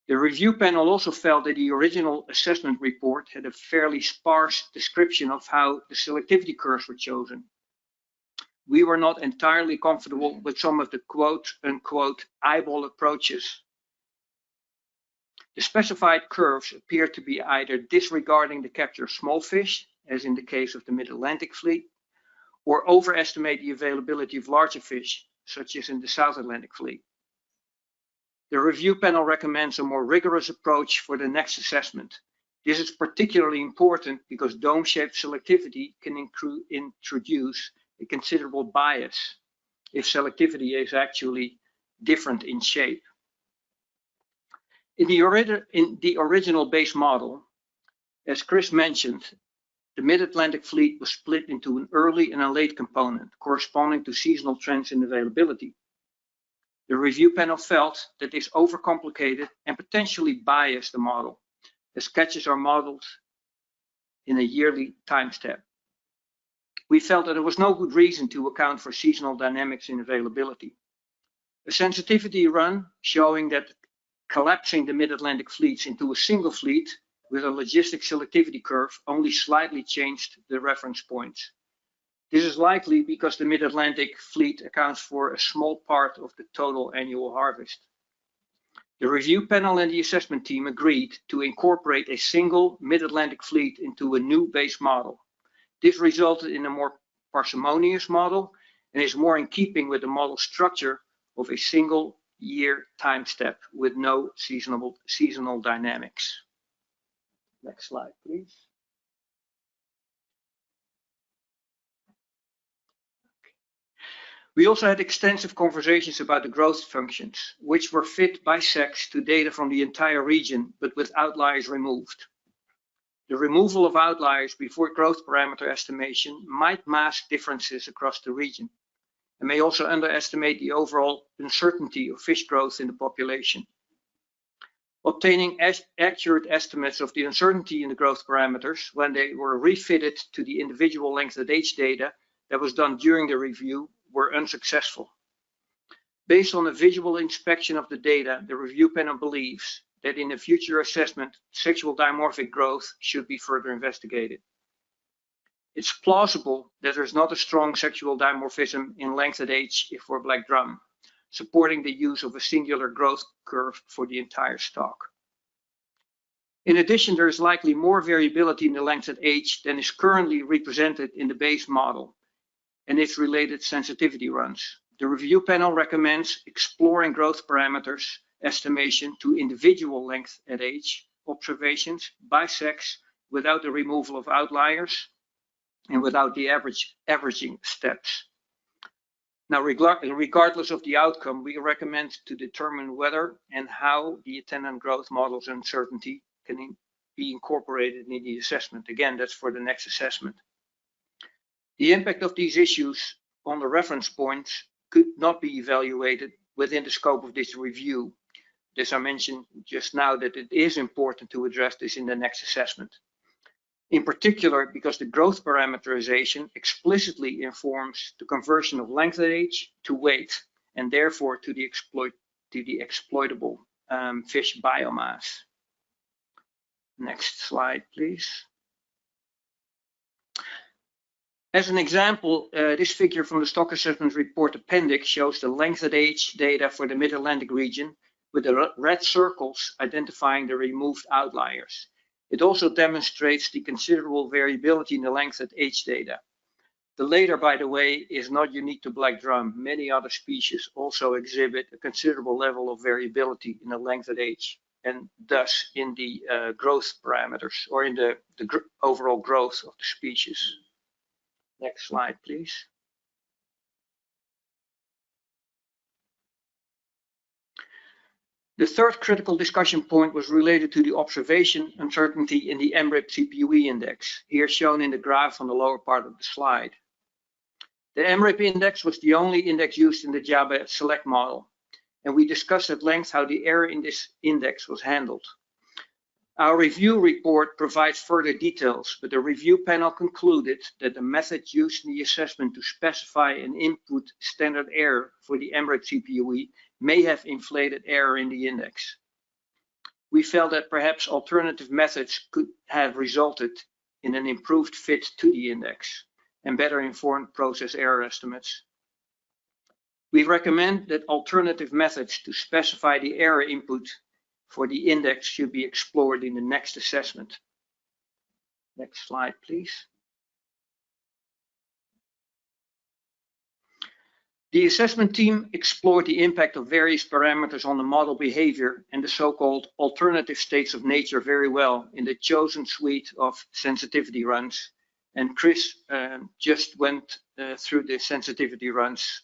The review panel also felt that the original assessment report had a fairly sparse description of how the selectivity curves were chosen. We were not entirely comfortable with some of the quote-unquote eyeball approaches. The specified curves appear to be either disregarding the capture of small fish, as in the case of the Mid-Atlantic fleet, or overestimate the availability of larger fish, such as in the South Atlantic fleet. The review panel recommends a more rigorous approach for the next assessment. This is particularly important because dome-shaped selectivity can introduce a considerable bias if selectivity is actually different in shape. In the original base model, as Chris mentioned, the Mid-Atlantic fleet was split into an early and a late component, corresponding to seasonal trends in availability. The review panel felt that this overcomplicated and potentially biased the model, as catches are modeled in a yearly time step. We felt that there was no good reason to account for seasonal dynamics in availability. A sensitivity run showing that collapsing the mid-Atlantic fleets into a single fleet with a logistic selectivity curve only slightly changed the reference points. This is likely because the mid-Atlantic fleet accounts for a small part of the total annual harvest. The review panel and the assessment team agreed to incorporate a single mid-Atlantic fleet into a new base model. This resulted in a more parsimonious model and is more in keeping with the model structure of a single year time step with no seasonal dynamics. Next slide, please. We also had extensive conversations about the growth functions, which were fit by sex to data from the entire region, but with outliers removed. The removal of outliers before growth parameter estimation might mask differences across the region and may also underestimate the overall uncertainty of fish growth in the population. Obtaining accurate estimates of the uncertainty in the growth parameters when they were refitted to the individual length at age data that was done during the review were unsuccessful. Based on a visual inspection of the data, the review panel believes that in a future assessment, sexual dimorphic growth should be further investigated. It's plausible that there's not a strong sexual dimorphism in length at age for black drum, supporting the use of a singular growth curve for the entire stock. In addition, there is likely more variability in the length at age than is currently represented in the base model and its related sensitivity runs. The review panel recommends exploring growth parameters estimation to individual length at age observations by sex without the removal of outliers and without the averaging steps. Now, regardless of the outcome, we recommend to determine whether and how the attendant growth model's uncertainty can be incorporated in the assessment. Again, that's for the next assessment. The impact of these issues on the reference points could not be evaluated within the scope of this review. As I mentioned just now, that it is important to address this in the next assessment. In particular, because the growth parameterization explicitly informs the conversion of length at age to weight, and therefore to the exploitable fish biomass. Next slide, please. As an example, this figure from the Stock Assessment Report Appendix shows the length at age data for the Mid-Atlantic region, with the red circles identifying the removed outliers. It also demonstrates the considerable variability in the length at age data. The latter, by the way, is not unique to black drum. Many other species also exhibit a considerable level of variability in the length at age, and thus in the growth parameters or in the overall growth of the species. Next slide, please. The third critical discussion point was related to the observation uncertainty in the MRIP CPUE index, here shown in the graph on the lower part of the slide. The MRIP index was the only index used in the JABA select model, and we discussed at length how the error in this index was handled. Our review report provides further details, but the review panel concluded that the method used in the assessment to specify an input standard error for the MRIP CPUE may have inflated error in the index. We felt that perhaps alternative methods could have resulted in an improved fit to the index and better informed process error estimates. We recommend that alternative methods to specify the error input for the index should be explored in the next assessment. Next slide, please. The assessment team explored the impact of various parameters on the model behavior and the so-called alternative states of nature very well in the chosen suite of sensitivity runs. And Chris just went through the sensitivity runs.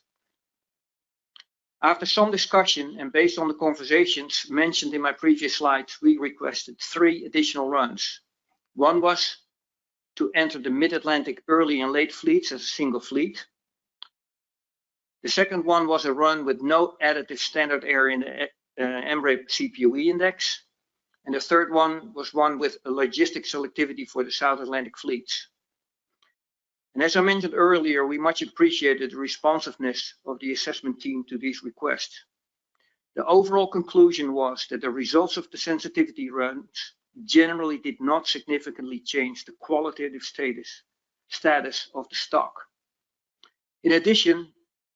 After some discussion and based on the conversations mentioned in my previous slides, we requested 3 additional runs. One was to enter the Mid-Atlantic early and late fleets as a single fleet. The second one was a run with no additive standard error in the MRIP CPUE index. And the third one was one with a logistic selectivity for the South Atlantic fleets. And as I mentioned earlier, we much appreciated the responsiveness of the assessment team to these requests. The overall conclusion was that the results of the sensitivity runs generally did not significantly change the qualitative status of the stock. In addition,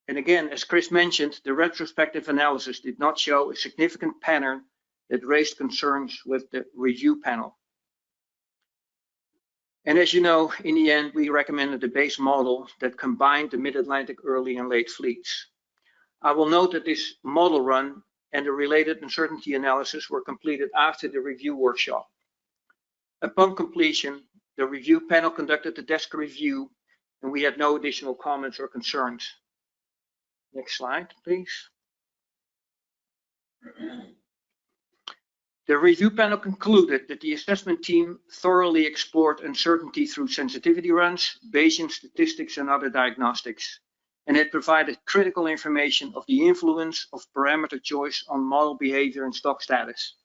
and again, as Chris mentioned, the retrospective analysis did not show a significant pattern that raised concerns with the review panel. And as you know, in the end, we recommended a base model that combined the Mid-Atlantic early and late fleets. I will note that this model run and the related uncertainty analysis were completed after the review workshop. Upon completion, the review panel conducted a desk review, and we had no additional comments or concerns. Next slide, please. The review panel concluded that the assessment team thoroughly explored uncertainty through sensitivity runs, Bayesian statistics, and other diagnostics, and it provided critical information of the influence of parameter choice on model behavior and stock status.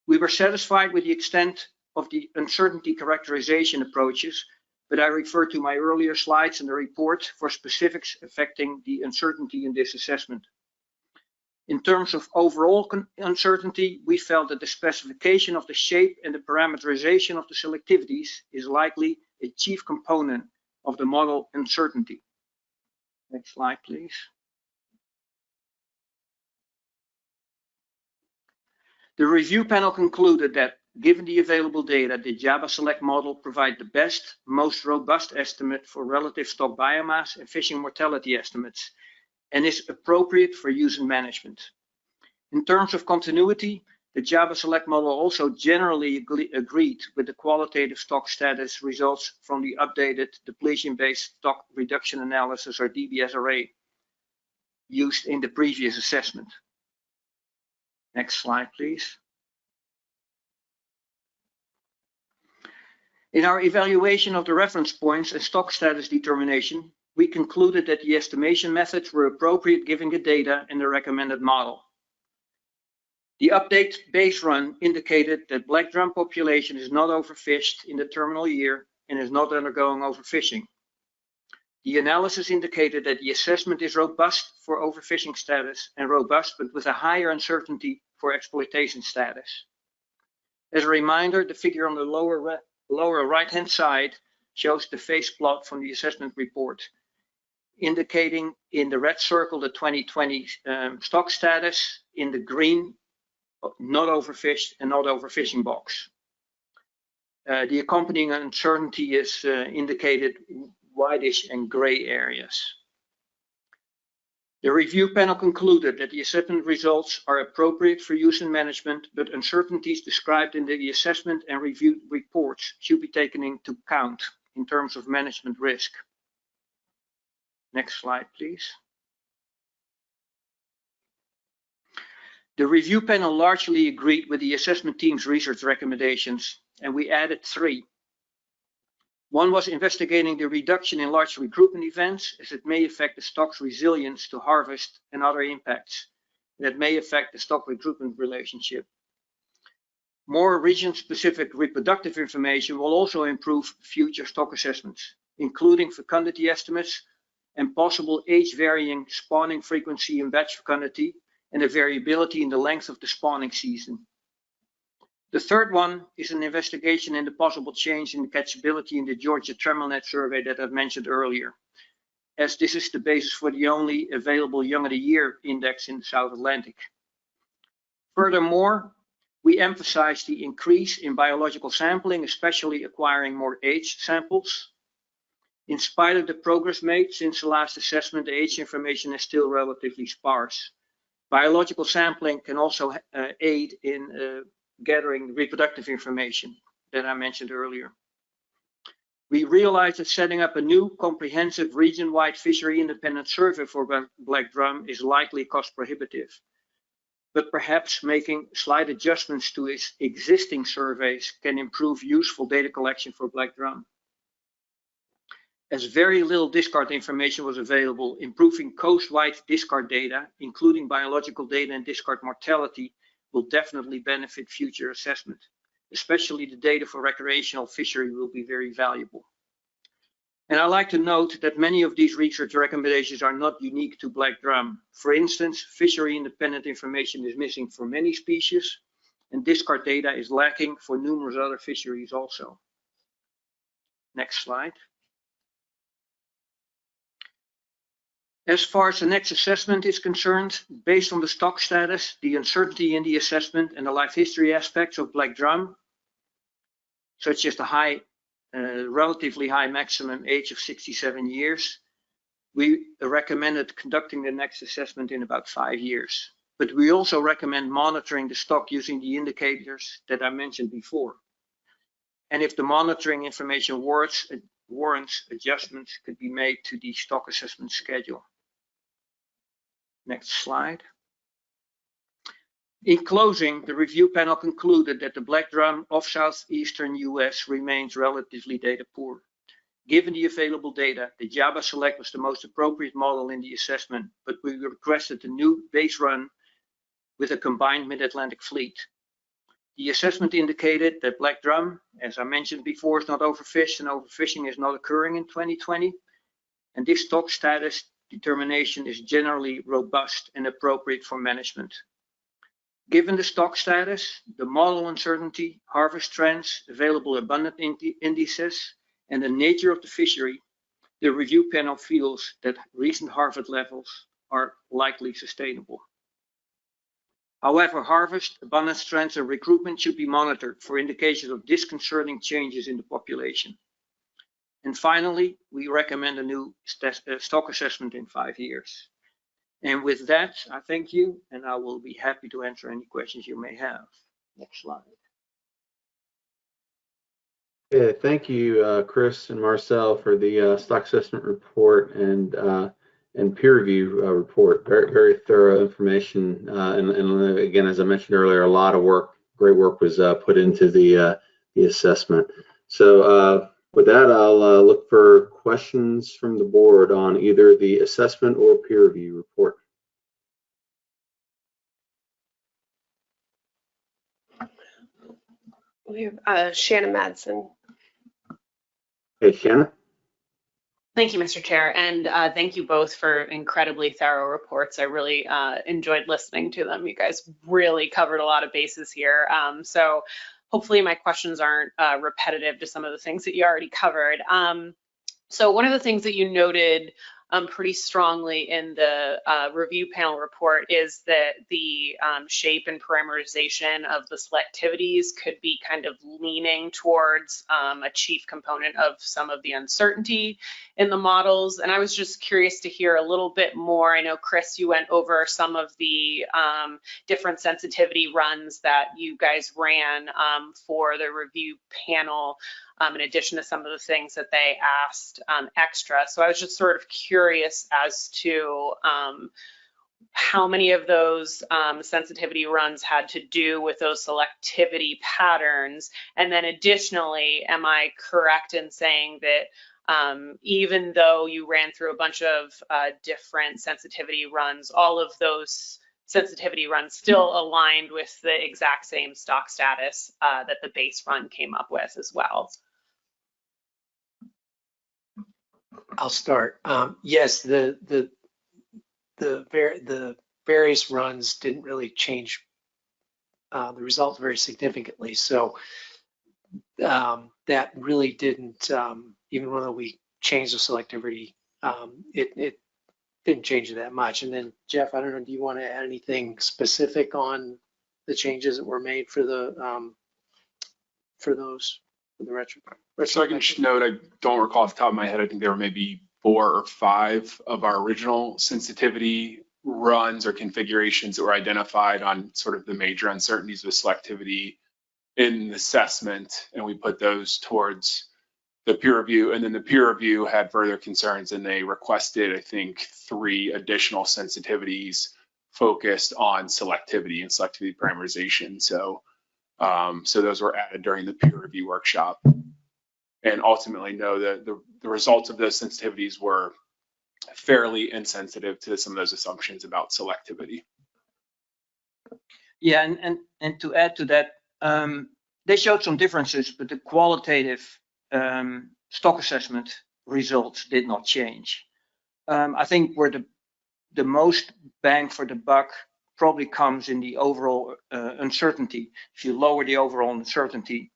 We were satisfied with the extent of the uncertainty characterization approaches, but I refer to my earlier slides in the report for specifics affecting the uncertainty in this assessment. In terms of overall uncertainty, we felt that the specification of the shape and the parameterization of the selectivities is likely a chief component of the model uncertainty. Next slide, please. The review panel concluded that, given the available data, the Java Select model provides the best, most robust estimate for relative stock biomass and fishing mortality estimates, and is appropriate for use in management. In terms of continuity, the Java Select model also generally agreed with the qualitative stock status results from the updated depletion-based stock reduction analysis, or DBS array, used in the previous assessment. Next slide, please. In our evaluation of the reference points and stock status determination, we concluded that the estimation methods were appropriate given the data and the recommended model. The update base run indicated that black drum population is not overfished in the terminal year and is not undergoing overfishing. The analysis indicated that the assessment is robust for overfishing status and robust but with a higher uncertainty for exploitation status. As a reminder, the figure on the lower right-hand side shows the phase plot from the assessment report, indicating in the red circle the 2020 stock status, in the green not overfished and not overfishing box. The accompanying uncertainty is indicated whitish and gray areas. The review panel concluded that the assessment results are appropriate for use in management, but uncertainties described in the assessment and review reports should be taken into account in terms of management risk. Next slide, please. The review panel largely agreed with the assessment team's research recommendations, and we added 3. One was investigating the reduction in large recruitment events, as it may affect the stock's resilience to harvest and other impacts that may affect the stock recruitment relationship. More region-specific reproductive information will also improve future stock assessments, including fecundity estimates and possible age-varying spawning frequency in batch fecundity and the variability in the length of the spawning season. The third one is an investigation into possible change in the catchability in the Georgia TremelNet survey that I mentioned earlier, as this is the basis for the only available Young of the Year index in the South Atlantic. Furthermore, we emphasize the increase in biological sampling, especially acquiring more aged samples. In spite of the progress made since the last assessment, the age information is still relatively sparse. Biological sampling can also aid in gathering reproductive information that I mentioned earlier. We realized that setting up a new comprehensive region-wide fishery independent survey for black drum is likely cost prohibitive, but perhaps making slight adjustments to its existing surveys can improve useful data collection for black drum. As very little discard information was available, improving coast-wide discard data, including biological data and discard mortality, will definitely benefit future assessment. Especially the data for recreational fishery will be very valuable. And I'd like to note that many of these research recommendations are not unique to black drum. For instance, fishery independent information is missing for many species, and discard data is lacking for numerous other fisheries also. Next slide. As far as the next assessment is concerned, based on the stock status, the uncertainty in the assessment, and the life history aspects of black drum, such as the relatively high maximum age of 67 years, we recommended conducting the next assessment in about 5 years. But we also recommend monitoring the stock using the indicators that I mentioned before. And if the monitoring information warrants, adjustments could be made to the stock assessment schedule. Next slide. In closing, the review panel concluded that the black drum of southeastern US remains relatively data poor. Given the available data, the Java Select was the most appropriate model in the assessment, but we requested a new base run with a combined mid-Atlantic fleet. The assessment indicated that black drum, as I mentioned before, is not overfished and overfishing is not occurring in 2020. And this stock status determination is generally robust and appropriate for management. Given the stock status, the model uncertainty, harvest trends, available abundant indices, and the nature of the fishery, the review panel feels that recent harvest levels are likely sustainable. However, harvest, abundance trends, and recruitment should be monitored for indications of disconcerting changes in the population. And finally, we recommend a new stock assessment in 5 years. And with that, I thank you, and I will be happy to answer any questions you may have. Next slide. Yeah, thank you, Chris and Marcel, for the stock assessment report and peer review report. Very, very thorough information. And again, as I mentioned earlier, a lot of work, great work was put into the assessment. So with that, I'll look for questions from the board on either the assessment or peer review report. We have Shannon Madsen. Hey, Shannon. Thank you, Mr. Chair, and thank you both for incredibly thorough reports. I really enjoyed listening to them. You guys really covered a lot of bases here. So hopefully my questions aren't repetitive to some of the things that you already covered. So one of the things that you noted pretty strongly in the review panel report is that the shape and parameterization of the selectivities could be kind of leaning towards a chief component of some of the uncertainty in the models. And I was just curious to hear a little bit more. I know, Chris, you went over some of the different sensitivity runs that you guys ran for the review panel, in addition to some of the things that they asked extra. So I was just sort of curious as to how many of those sensitivity runs had to do with those selectivity patterns. And then additionally, am I correct in saying that even though you ran through a bunch of different sensitivity runs, all of those sensitivity runs still aligned with the exact same stock status that the base run came up with as well? I'll start. Yes, the various runs didn't really change the results very significantly. So that really didn't, even though we changed the selectivity, it didn't change it that much. And then Jeff, I don't know, do you want to add anything specific on the changes that were made for the retro? So I can just note, I don't recall off the top of my head, I think there were maybe 4 or 5 of our original sensitivity runs or configurations that were identified on sort of the major uncertainties with selectivity in assessment, and we put those towards the peer review. And then the peer review had further concerns, and they requested, I think, 3 additional sensitivities focused on selectivity and selectivity parameterization. So those were added during the peer review workshop. And ultimately, no, the results of those sensitivities were fairly insensitive to some of those assumptions about selectivity. Yeah, and to add to that, they showed some differences, but the qualitative stock assessment results did not change. I think where the most bang for the buck probably comes in the overall uncertainty. If you lower the overall uncertainty,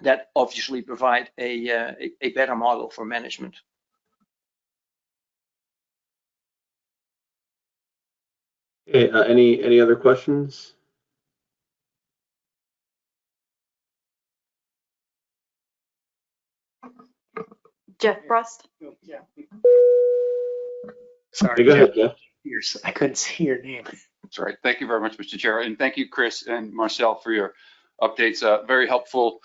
that obviously provide a better model for management. Okay, any other questions? Jeff Brust. Yeah. Hey, Sorry, go ahead, Jeff. I couldn't see your name. Sorry. Thank you very much, Mr. Chair. And thank you, Chris and Marcel, for your updates. Very helpful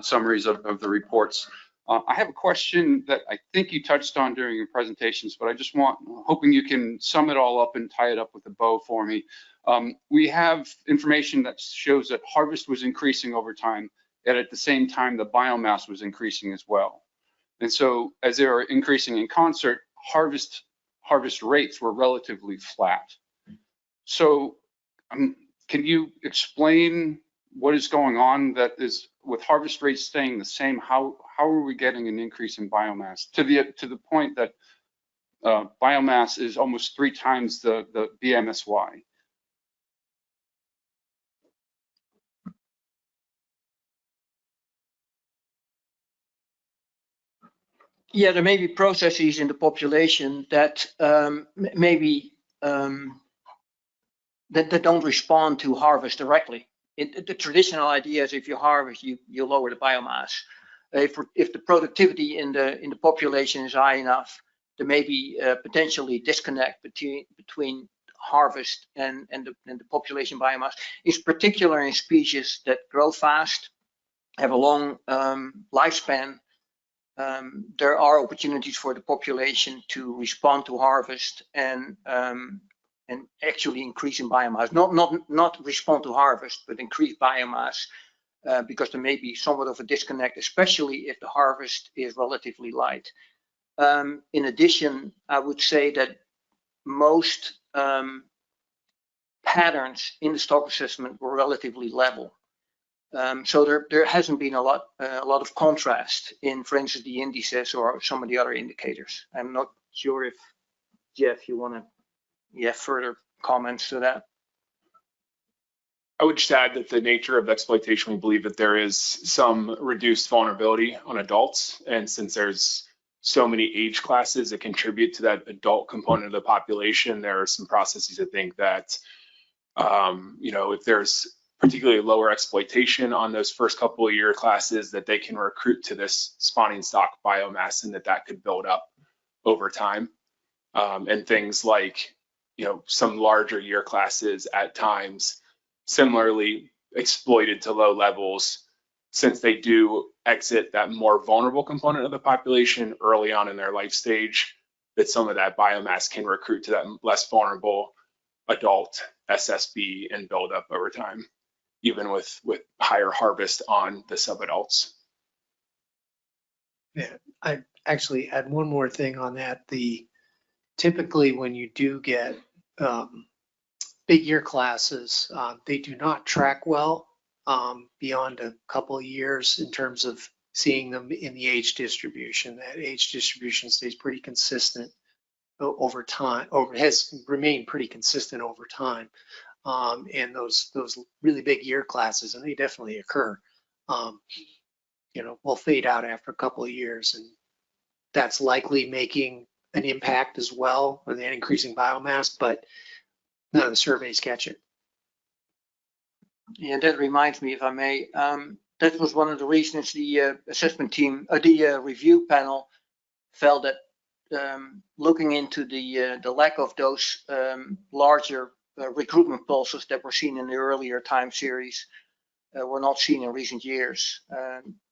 summaries of the reports. I have a question that I think you touched on during your presentations, but I just hoping you can sum it all up and tie it up with a bow for me. We have information that shows that harvest was increasing over time, and at the same time, the biomass was increasing as well. And so as they were increasing in concert, harvest rates were relatively flat. So can you explain what is going on that is with harvest rates staying the same? How are we getting an increase in biomass to the point that biomass is almost 3 times the BMSY? Yeah, there may be processes in the population that that don't respond to harvest directly. The traditional idea is if you harvest, you lower the biomass. If the productivity in the population is high enough, there may be potentially disconnect between harvest and the population biomass. It's particular in species that grow fast, have a long lifespan. There are opportunities for the population to respond to harvest and actually increase in biomass. Not respond to harvest, but increase biomass because there may be somewhat of a disconnect, especially if the harvest is relatively light. In addition, I would say that most patterns in the stock assessment were relatively level. So there hasn't been a lot of contrast in, for instance, the indices or some of the other indicators. I'm not sure if, Jeff, you want to have further comments to that. I would just add that the nature of exploitation, we believe that there is some reduced vulnerability on adults. And since there's so many age classes that contribute to that adult component of the population, there are some processes that think that, if there's particularly lower exploitation on those first couple of year classes, that they can recruit to this spawning stock biomass and that could build up over time. And things like, some larger year classes at times similarly exploited to low levels, since they do exit that more vulnerable component of the population early on in their life stage, that some of that biomass can recruit to that less vulnerable adult SSB and build up over time, even with higher harvest on the subadults. Yeah, I actually add one more thing on that. Typically when you do get big year classes, they do not track well beyond a couple of years in terms of seeing them in the age distribution. That age distribution stays pretty consistent over time, has remained pretty consistent over time. And those really big year classes, and they definitely occur, will fade out after a couple of years, and that's likely making an impact as well with the increasing biomass, but none of the surveys catch it. Yeah, that reminds me, if I may, that was one of the reasons the assessment team, the review panel, felt that looking into the lack of those larger recruitment pulses that were seen in the earlier time series were not seen in recent years.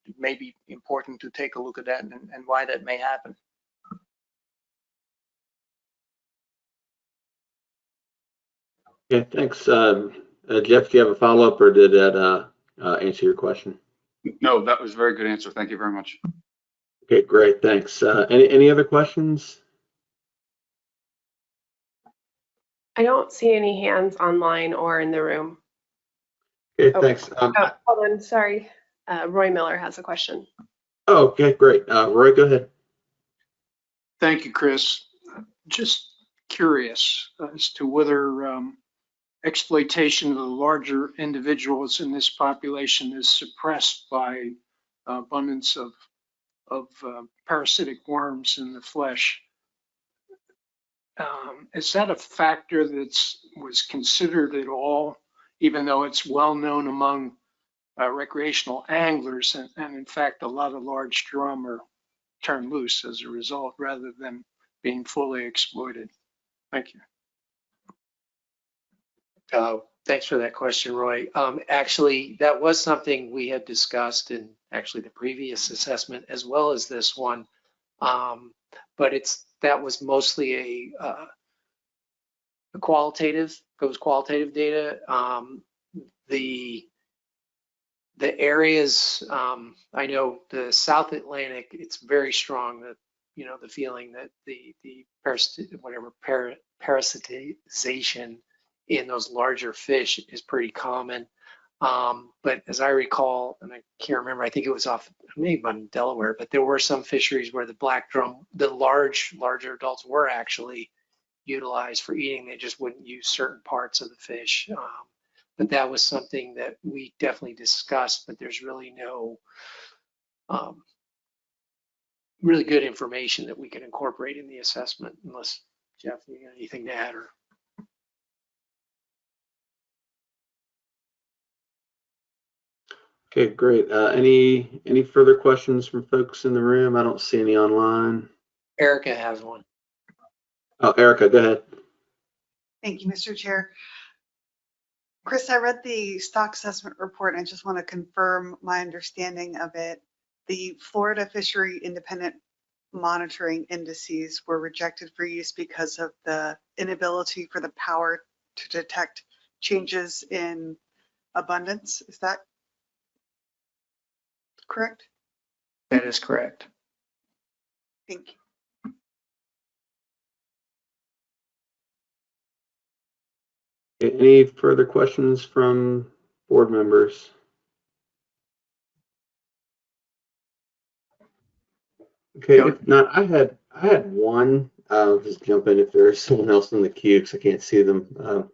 It may be important to take a look at that and why that may happen. Yeah, thanks. Jeff, do you have a follow-up, or did that answer your question? No, that was a very good answer. Thank you very much. Okay, great, thanks. Any other questions? I don't see any hands online or in the room. Okay, thanks. Hold on, sorry. Roy Miller has a question. Oh, okay, great. Roy, go ahead. Thank you, Chris. Just curious as to whether exploitation of the larger individuals in this population is suppressed by abundance of parasitic worms in the flesh. Is that a factor that was considered at all, even though it's well known among recreational anglers, and in fact, a lot of large drum are turned loose as a result rather than being fully exploited? Thank you. Thanks for that question, Roy. Actually, that was something we had discussed in actually the previous assessment as well as this one. But that was mostly a qualitative data. The areas, I know the South Atlantic, it's very strong that, you know, the feeling that the parasitization in those larger fish is pretty common. But as I recall, and I can't remember, I think it was off maybe on Delaware, but there were some fisheries where the black drum, the larger adults were actually utilized for eating. They just wouldn't use certain parts of the fish. But that was something that we definitely discussed, but there's really no really good information that we can incorporate in the assessment, unless, Jeff, you got anything to add? Or Okay, great. Any further questions from folks in the room? I don't see any online. Erica has one. Oh, Erica, go ahead. Thank you, Mr. Chair. Chris, I read the stock assessment report and I just want to confirm my understanding of it. The Florida Fishery Independent Monitoring Indices were rejected for use because of the inability for the power to detect changes in abundance. Is that correct? That is correct. Thank you. Any further questions from board members? Okay, if not, I had one. I'll just jump in if there's someone else in the queue because I can't see them.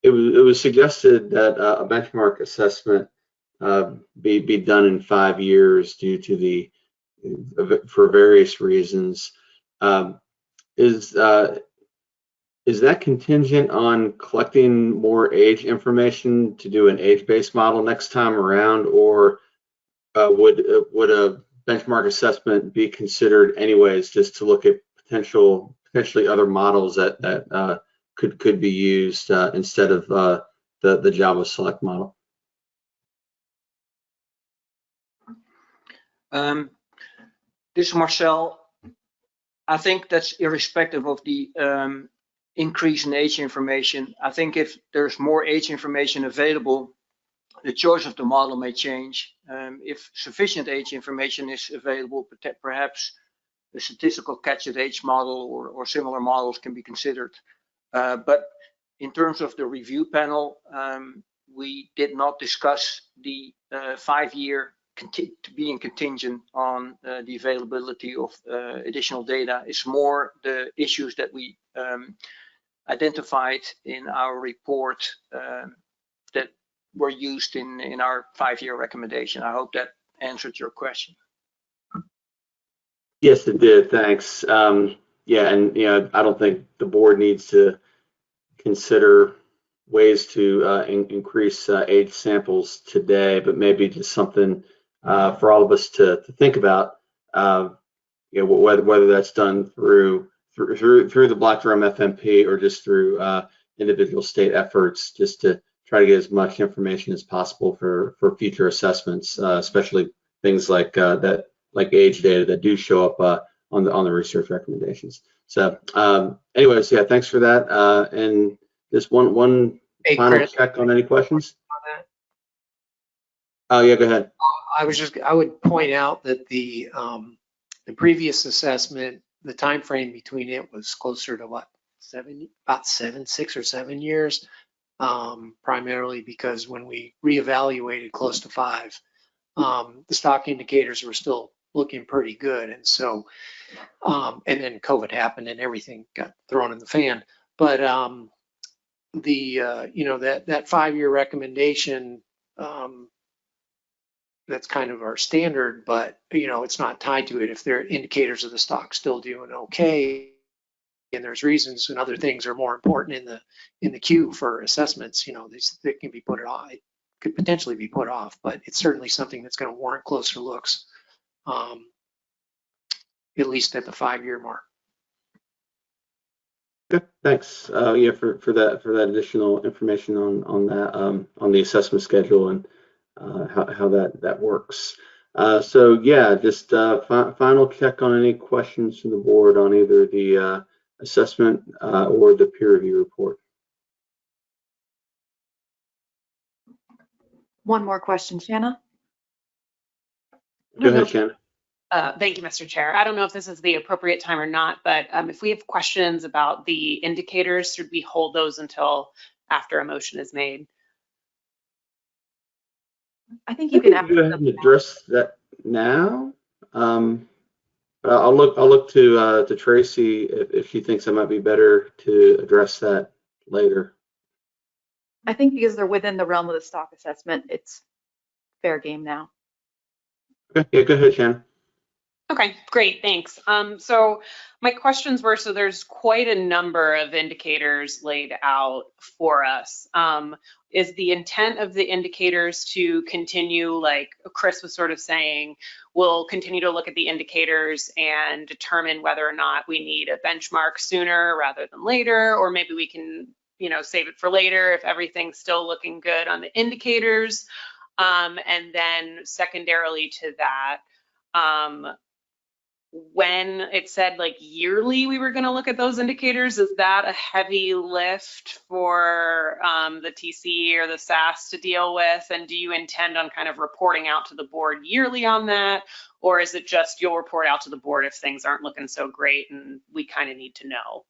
It was suggested that a benchmark assessment be done in 5 years due to for various reasons. Is that contingent on collecting more age information to do an age-based model next time around, or would a benchmark assessment be considered anyways, just to look at potentially other models that could be used instead of the Java select model? This is Marcel. I think that's irrespective of the increase in age information. I think if there's more age information available, the choice of the model may change. If sufficient age information is available, perhaps the statistical catch-at-age model or similar models can be considered. But in terms of the review panel, we did not discuss the 5-year being contingent on the availability of additional data. It's more the issues that we identified in our report that were used in our 5-year recommendation. I hope that answered your question. Yes, it did. Thanks. Yeah, and I don't think the board needs to consider ways to increase age samples today, but maybe just something for all of us to think about. Whether that's done through the Black Drum FMP or just through individual state efforts, just to try to get as much information as possible for future assessments, especially things like that, like age data that do show up on the research recommendations. So, anyways, yeah, thanks for that. And just one final Chris, check on any questions. On that? Oh yeah, go ahead. I would point out that the previous assessment, the time frame between it was closer to what, 6 or 7 years, primarily because when we reevaluated close to 5, the stock indicators were still looking pretty good. And so, and then COVID happened and everything got thrown in the fan. But you know, that 5-year recommendation, that's kind of our standard, but you know, it's not tied to it. If there are indicators of the stock still doing okay, and there's reasons and other things are more important in the queue for assessments, you know, they can be put off. It could potentially be put off, but it's certainly something that's going to warrant closer looks, at least at the 5-year mark. Okay, thanks. Yeah, for that additional information on that on the assessment schedule and how that works. So yeah, just final check on any questions from the board on either the assessment or the peer review report. One more question, Shanna. Go ahead, Shanna. Thank you, Mr. Chair. I don't know if this is the appropriate time or not, but if we have questions about the indicators, should we hold those until after a motion is made? I think you can go ahead and address that now. I'll look to Tracy if she thinks it might be better to address that later. I think because they're within the realm of the stock assessment, it's fair game now. Okay, yeah, go ahead, Shanna. Okay, great, thanks. So my questions were, so there's quite a number of indicators laid out for us. Is the intent of the indicators to continue, like Chris was sort of saying, we'll continue to look at the indicators and determine whether or not we need a benchmark sooner rather than later, or maybe we can, you know, save it for later if everything's still looking good on the indicators. And then secondarily to that, when it said like yearly we were going to look at those indicators, is that a heavy lift for the TC or the SAS to deal with? And do you intend on kind of reporting out to the board yearly on that? Or is it just you'll report out to the board if things aren't looking so great and we kind of need to know?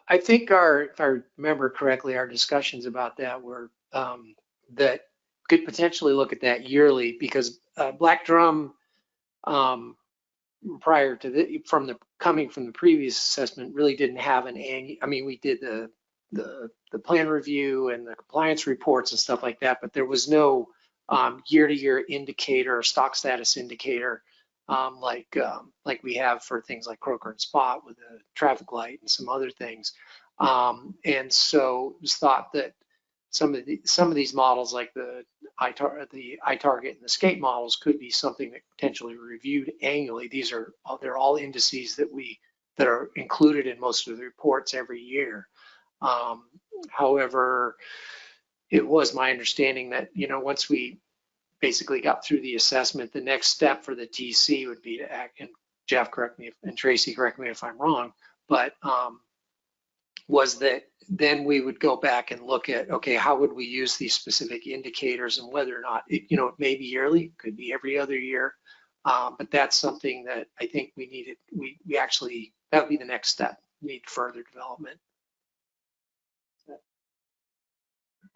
I think if I remember correctly, our discussions about that were that could potentially look at that yearly, because Black Drum, prior to coming from the previous assessment, really didn't have an annual. I mean, we did the plan review and the compliance reports and stuff like that, but there was no year-to-year indicator or stock status indicator like we have for things like Croker and Spot with the traffic light and some other things. And so it was thought that some of these models, like the iTarget and the SCAPE models, could be something that potentially reviewed annually. They're all indices that are included in most of the reports every year. However, it was my understanding that, you know, once we basically got through the assessment, the next step for the TC would be to act, and Jeff, correct me, and Tracy, correct me if I'm wrong, but was that then we would go back and look at, okay, how would we use these specific indicators, and whether or not, it may be yearly, could be every other year. But that's something that I think we needed, we actually, that would be the next step, need further development.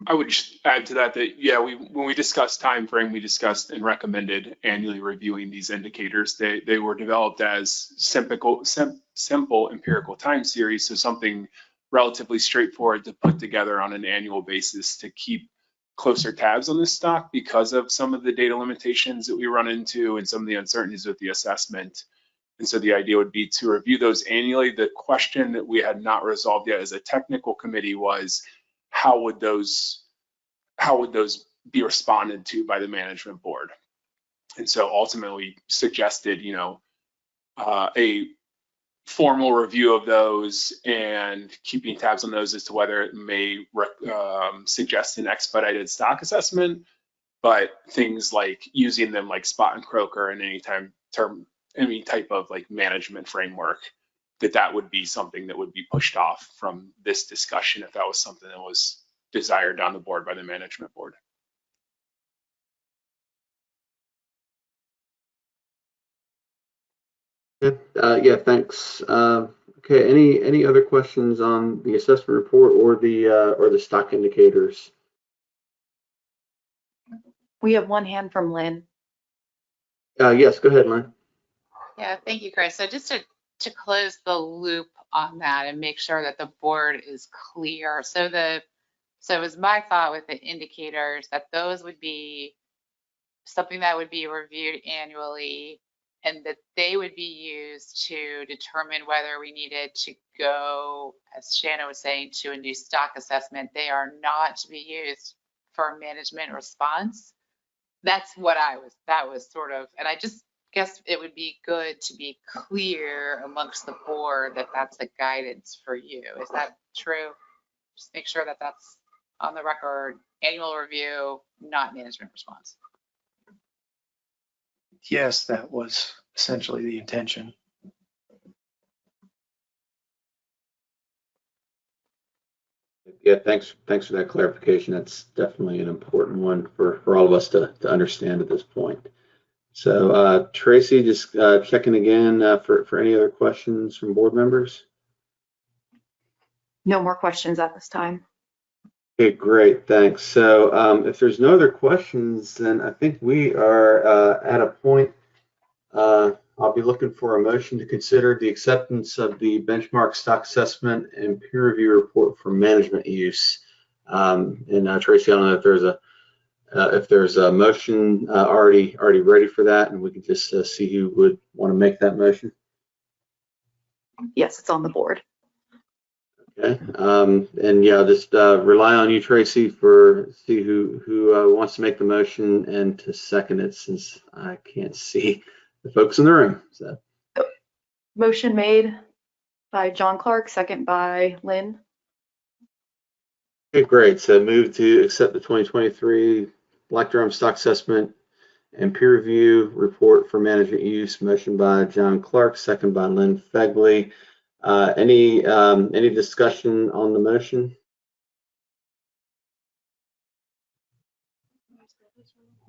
I would just add to that yeah, when we discussed time frame, we discussed and recommended annually reviewing these indicators. They were developed as simple empirical time series, so something relatively straightforward to put together on an annual basis to keep closer tabs on this stock because of some of the data limitations that we run into and some of the uncertainties with the assessment. And so the idea would be to review those annually. The question that we had not resolved yet as a technical committee was, how would those be responded to by the management board? And so ultimately suggested, a formal review of those and keeping tabs on those as to whether it may suggest an expedited stock assessment, but things like using them like Spot and Croker and any type of like management framework, that would be something that would be pushed off from this discussion if that was something that was desired on the board by the management board. Yeah, thanks. Okay, any other questions on the assessment report or the stock indicators? We have one hand from Lynn. Yes, go ahead, Lynn. Yeah, thank you, Chris. So just to close the loop on that and make sure that the board is clear. So it was my thought with the indicators that those would be something that would be reviewed annually and that they would be used to determine whether we needed to go, as Shannon was saying, to a new stock assessment. They are not to be used for management response. That's what that was sort of, and I just guess it would be good to be clear amongst the board that that's the guidance for you. Is that true? Just make sure that that's on the record, annual review, not management response. Yes, that was essentially the intention. Yeah, thanks for that clarification. That's definitely an important one for all of us to understand at this point. So Tracy, just checking again for any other questions from board members. No more questions at this time. Okay, great, thanks. So if there's no other questions, then I think we are at a point. I'll be looking for a motion to consider the acceptance of the benchmark stock assessment and peer review report for management use. And Tracy, I don't know if there's a motion already ready for that, and we can just see who would want to make that motion. Yes, it's on the board. Okay, and yeah, just rely on you, Tracy, for see who wants to make the motion and to second it, since I can't see the folks in the room. So Motion made by John Clark, second by Lynn. okay, great. So move to accept the 2023 Black Drum Stock Assessment and Peer Review Report for Management Use. Motion by John Clark, second by Lynn Fegley. Any discussion on the motion?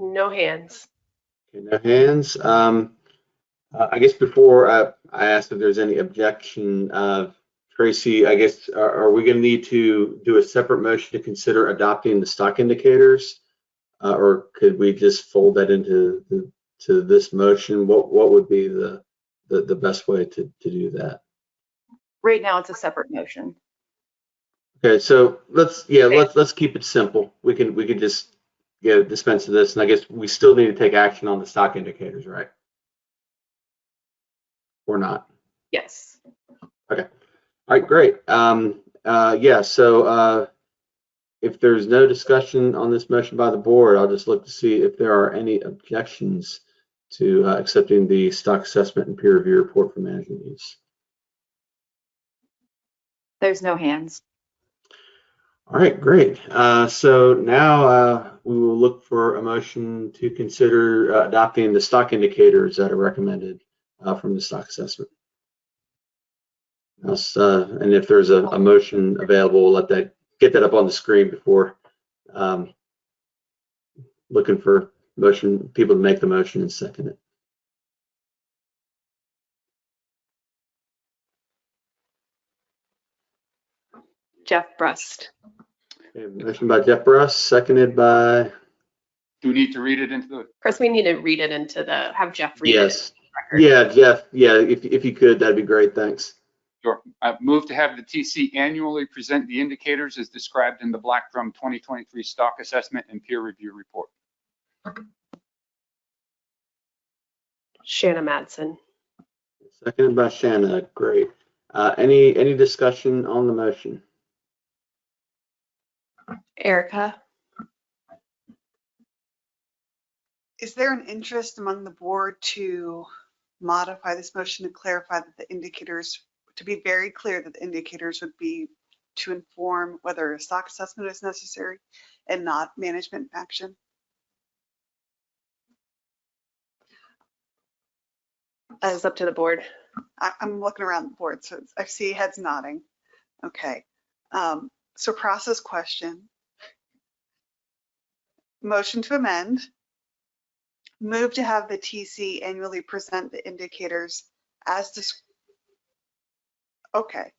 No hands. Okay, no hands. I guess before I asked if there's any objection, Tracy, I guess, are we going to need to do a separate motion to consider adopting the stock indicators? Or could we just fold that into this motion? What would be the best way to do that? Right now, it's a separate motion. Okay, so let's keep it simple. We can just dispense of this, and I guess we still need to take action on the stock indicators, right? Or not? Yes. Okay. All right, great. Yeah, so if there's no discussion on this motion by the board, I'll just look to see if there are any objections to accepting the stock assessment and peer review report for management use. There's no hands. All right, great. So now we will look for a motion to consider adopting the stock indicators that are recommended from the stock assessment. And if there's a motion available, we'll get that up on the screen before looking for people to make the motion and second it. Jeff Brust. Okay, motion by Jeff Brust, seconded by. Do we need to read it into the? Chris, we need to read it into have Jeff read it. Yes. Yeah, Jeff. Yeah, if you could, that'd be great. Thanks. Sure. I move to have the TC annually present the indicators as described in the Black Drum 2023 Stock Assessment and Peer Review Report. Shanna Madsen. Seconded by Shanna. Great. Any discussion on the motion? Erica. Is there an interest among the board to modify this motion to clarify that the indicators, to be very clear that the indicators would be to inform whether a stock assessment is necessary and not management action? It's up to the board. I'm looking around the board, so I see heads nodding. Okay. So process question. Motion to amend. Move to have the TC annually present the indicators as this. Okay.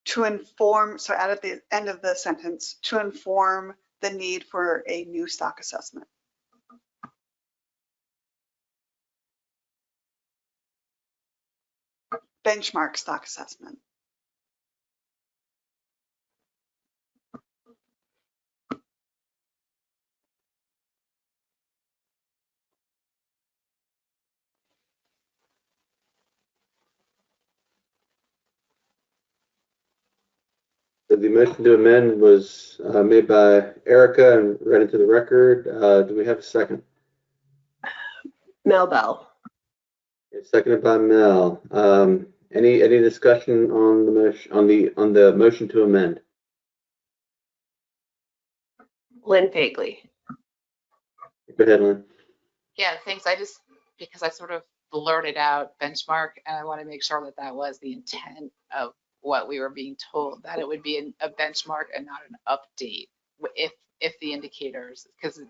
to inform, so add at the end of the sentence, to inform the need for a new stock assessment. Benchmark stock assessment. So the motion to amend was made by Erica and read into the record. Do we have a second? Mel Bell. It's seconded by Mel. Any discussion on the motion on the motion to amend? Lynn Fagley. Go ahead, Lynn. Yeah, thanks. Because I sort of blurted out benchmark, and I want to make sure that that was the intent of what we were being told, that it would be a benchmark and not an update if the indicators, because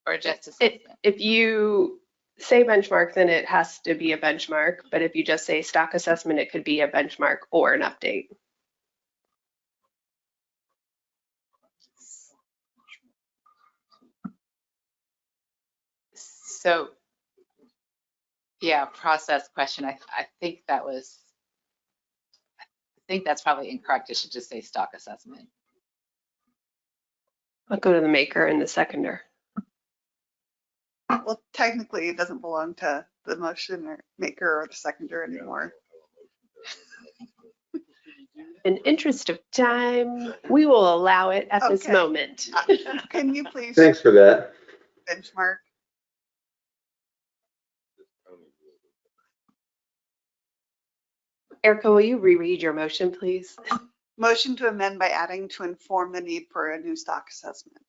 or just assessment. If you say benchmark, then it has to be a benchmark. But if you just say stock assessment, it could be a benchmark or an update. So, yeah, process question. I think that's probably incorrect. It should just say stock assessment. I'll go to the maker and the seconder. Well, technically, it doesn't belong to the motion or maker or the seconder anymore. In interest of time, we will allow it at this Okay. moment. Can you please Thanks for that. benchmark? Erica, will you reread your motion, please? Motion to amend by adding to inform the need for a new stock assessment.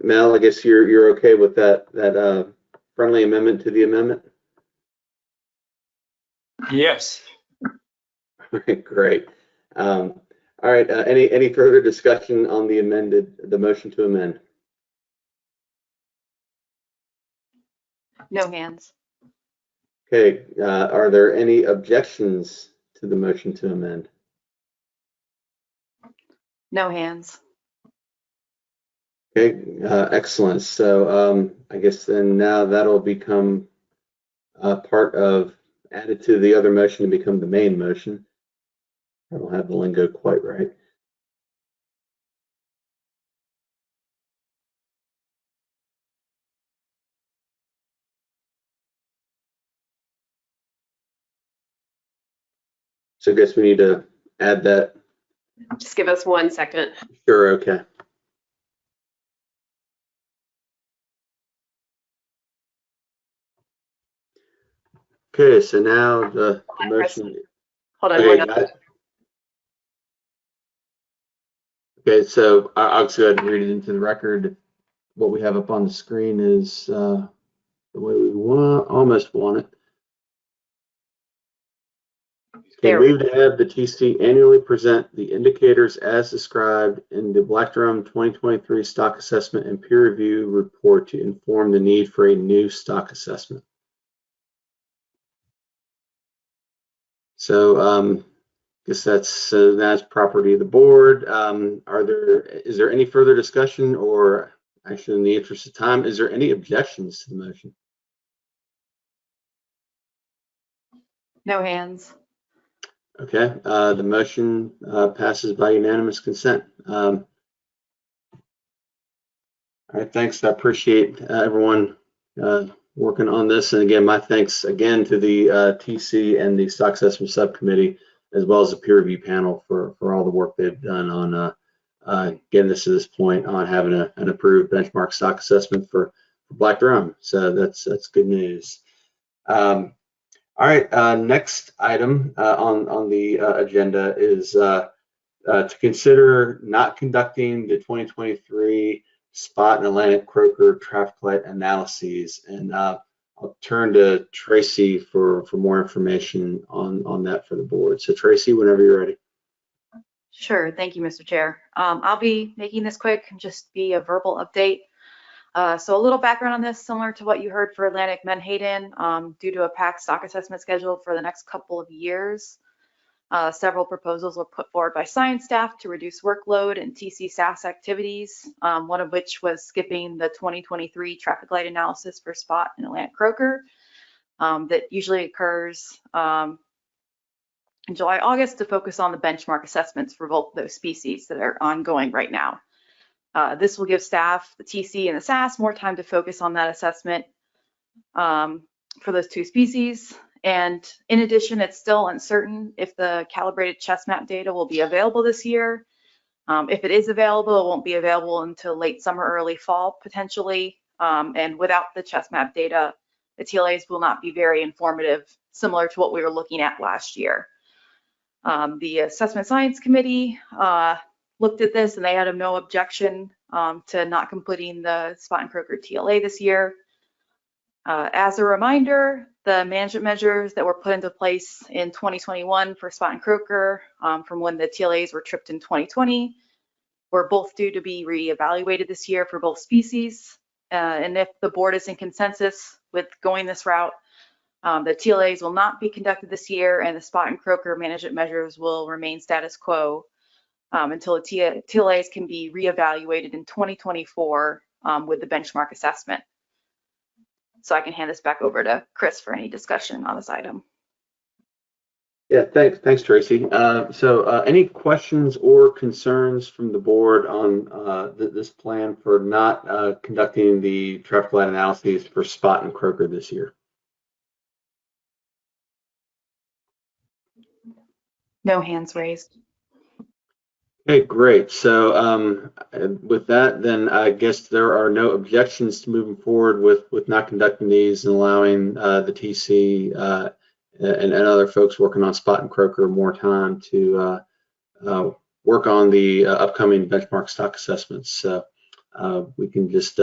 Mel, I guess you're okay with that friendly amendment to the amendment? Yes. Great. All right. Any further discussion on the motion to amend? No hands. Okay. Are there any objections to the motion to amend? No hands. Okay. Excellent. So I guess then now that'll become added to the other motion to become the main motion. I don't have the lingo quite right. So I guess we need to add that. Just give us 1 second. Sure, okay. Okay, so now the motion. Hold on. Okay, got it. Okay, so I'll just go ahead and read it into the record. What we have up on the screen is the way we almost want it. Okay, move to have the TC annually present the indicators as described in the Black Drum 2023 stock assessment and peer review report to inform the need for a new stock assessment. So I guess that's property of the board. Is there any further discussion, or actually in the interest of time, is there any objections to the motion? No hands. Okay, the motion passes by unanimous consent. All right, thanks. I appreciate everyone working on this. And again, my thanks again to the TC and the Stock Assessment Subcommittee, as well as the peer review panel for all the work they've done on getting this to this point on having an approved benchmark stock assessment for Black Drum. So that's good news. All right, next item on the agenda is to consider not conducting the 2023 spot and Atlantic croaker traffic light analyses. And I'll turn to Tracy for more information on that for the board. So Tracy, whenever you're ready. Sure. Thank you, Mr. Chair. I'll be making this quick and just be a verbal update. So a little background on this, similar to what you heard for Atlantic Menhaden, due to a packed stock assessment schedule for the next couple of years. Several proposals were put forward by science staff to reduce workload and TC SAS activities, one of which was skipping the 2023 traffic light analysis for spot and Atlantic croaker that usually occurs in July, August, to focus on the benchmark assessments for both those species that are ongoing right now. This will give staff, the TC and the SAS, more time to focus on that assessment for those two species. And in addition, it's still uncertain if the calibrated chest map data will be available this year. If it is available, it won't be available until late summer, early fall, potentially. And without the chest map data, the TLAs will not be very informative, similar to what we were looking at last year. The Assessment Science Committee looked at this and they had no objection to not completing the spot and croaker TLA this year. As a reminder, the management measures that were put into place in 2021 for spot and croaker from when the TLAs were tripped in 2020 were both due to be reevaluated this year for both species. And if the board is in consensus with going this route, the TLAs will not be conducted this year and the spot and croaker management measures will remain status quo until the TLAs can be reevaluated in 2024 with the benchmark assessment. So I can hand this back over to Chris for any discussion on this item. Yeah, thanks, Tracy. So any questions or concerns from the board on this plan for not conducting the traffic light analyses for spot and croaker this year? No hands raised. Okay, great. So with that, then I guess there are no objections to moving forward with not conducting these and allowing the TC and other folks working on spot and croaker more time to work on the upcoming benchmark stock assessments. So we can just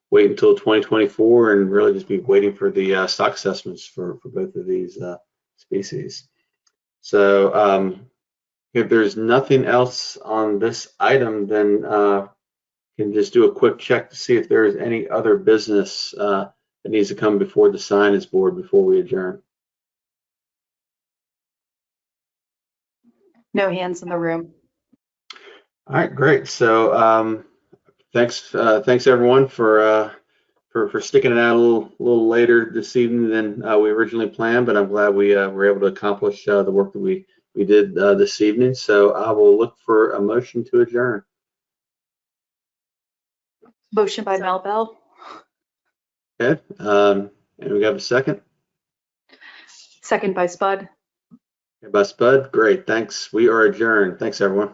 wait until 2024 and really just be waiting for the stock assessments for both of these species. So if there's nothing else on this item, then can just do a quick check to see if there's any other business that needs to come before the Scienids board before we adjourn. No hands in the room. All right, great. So thanks everyone for sticking it out a little later this evening than we originally planned, but I'm glad we were able to accomplish the work that we did this evening. So I will look for a motion to adjourn. Motion by Mel Bell. Okay, and we have a second? Second by Spud. Okay, by Spud, great, thanks. We are adjourned. Thanks, everyone.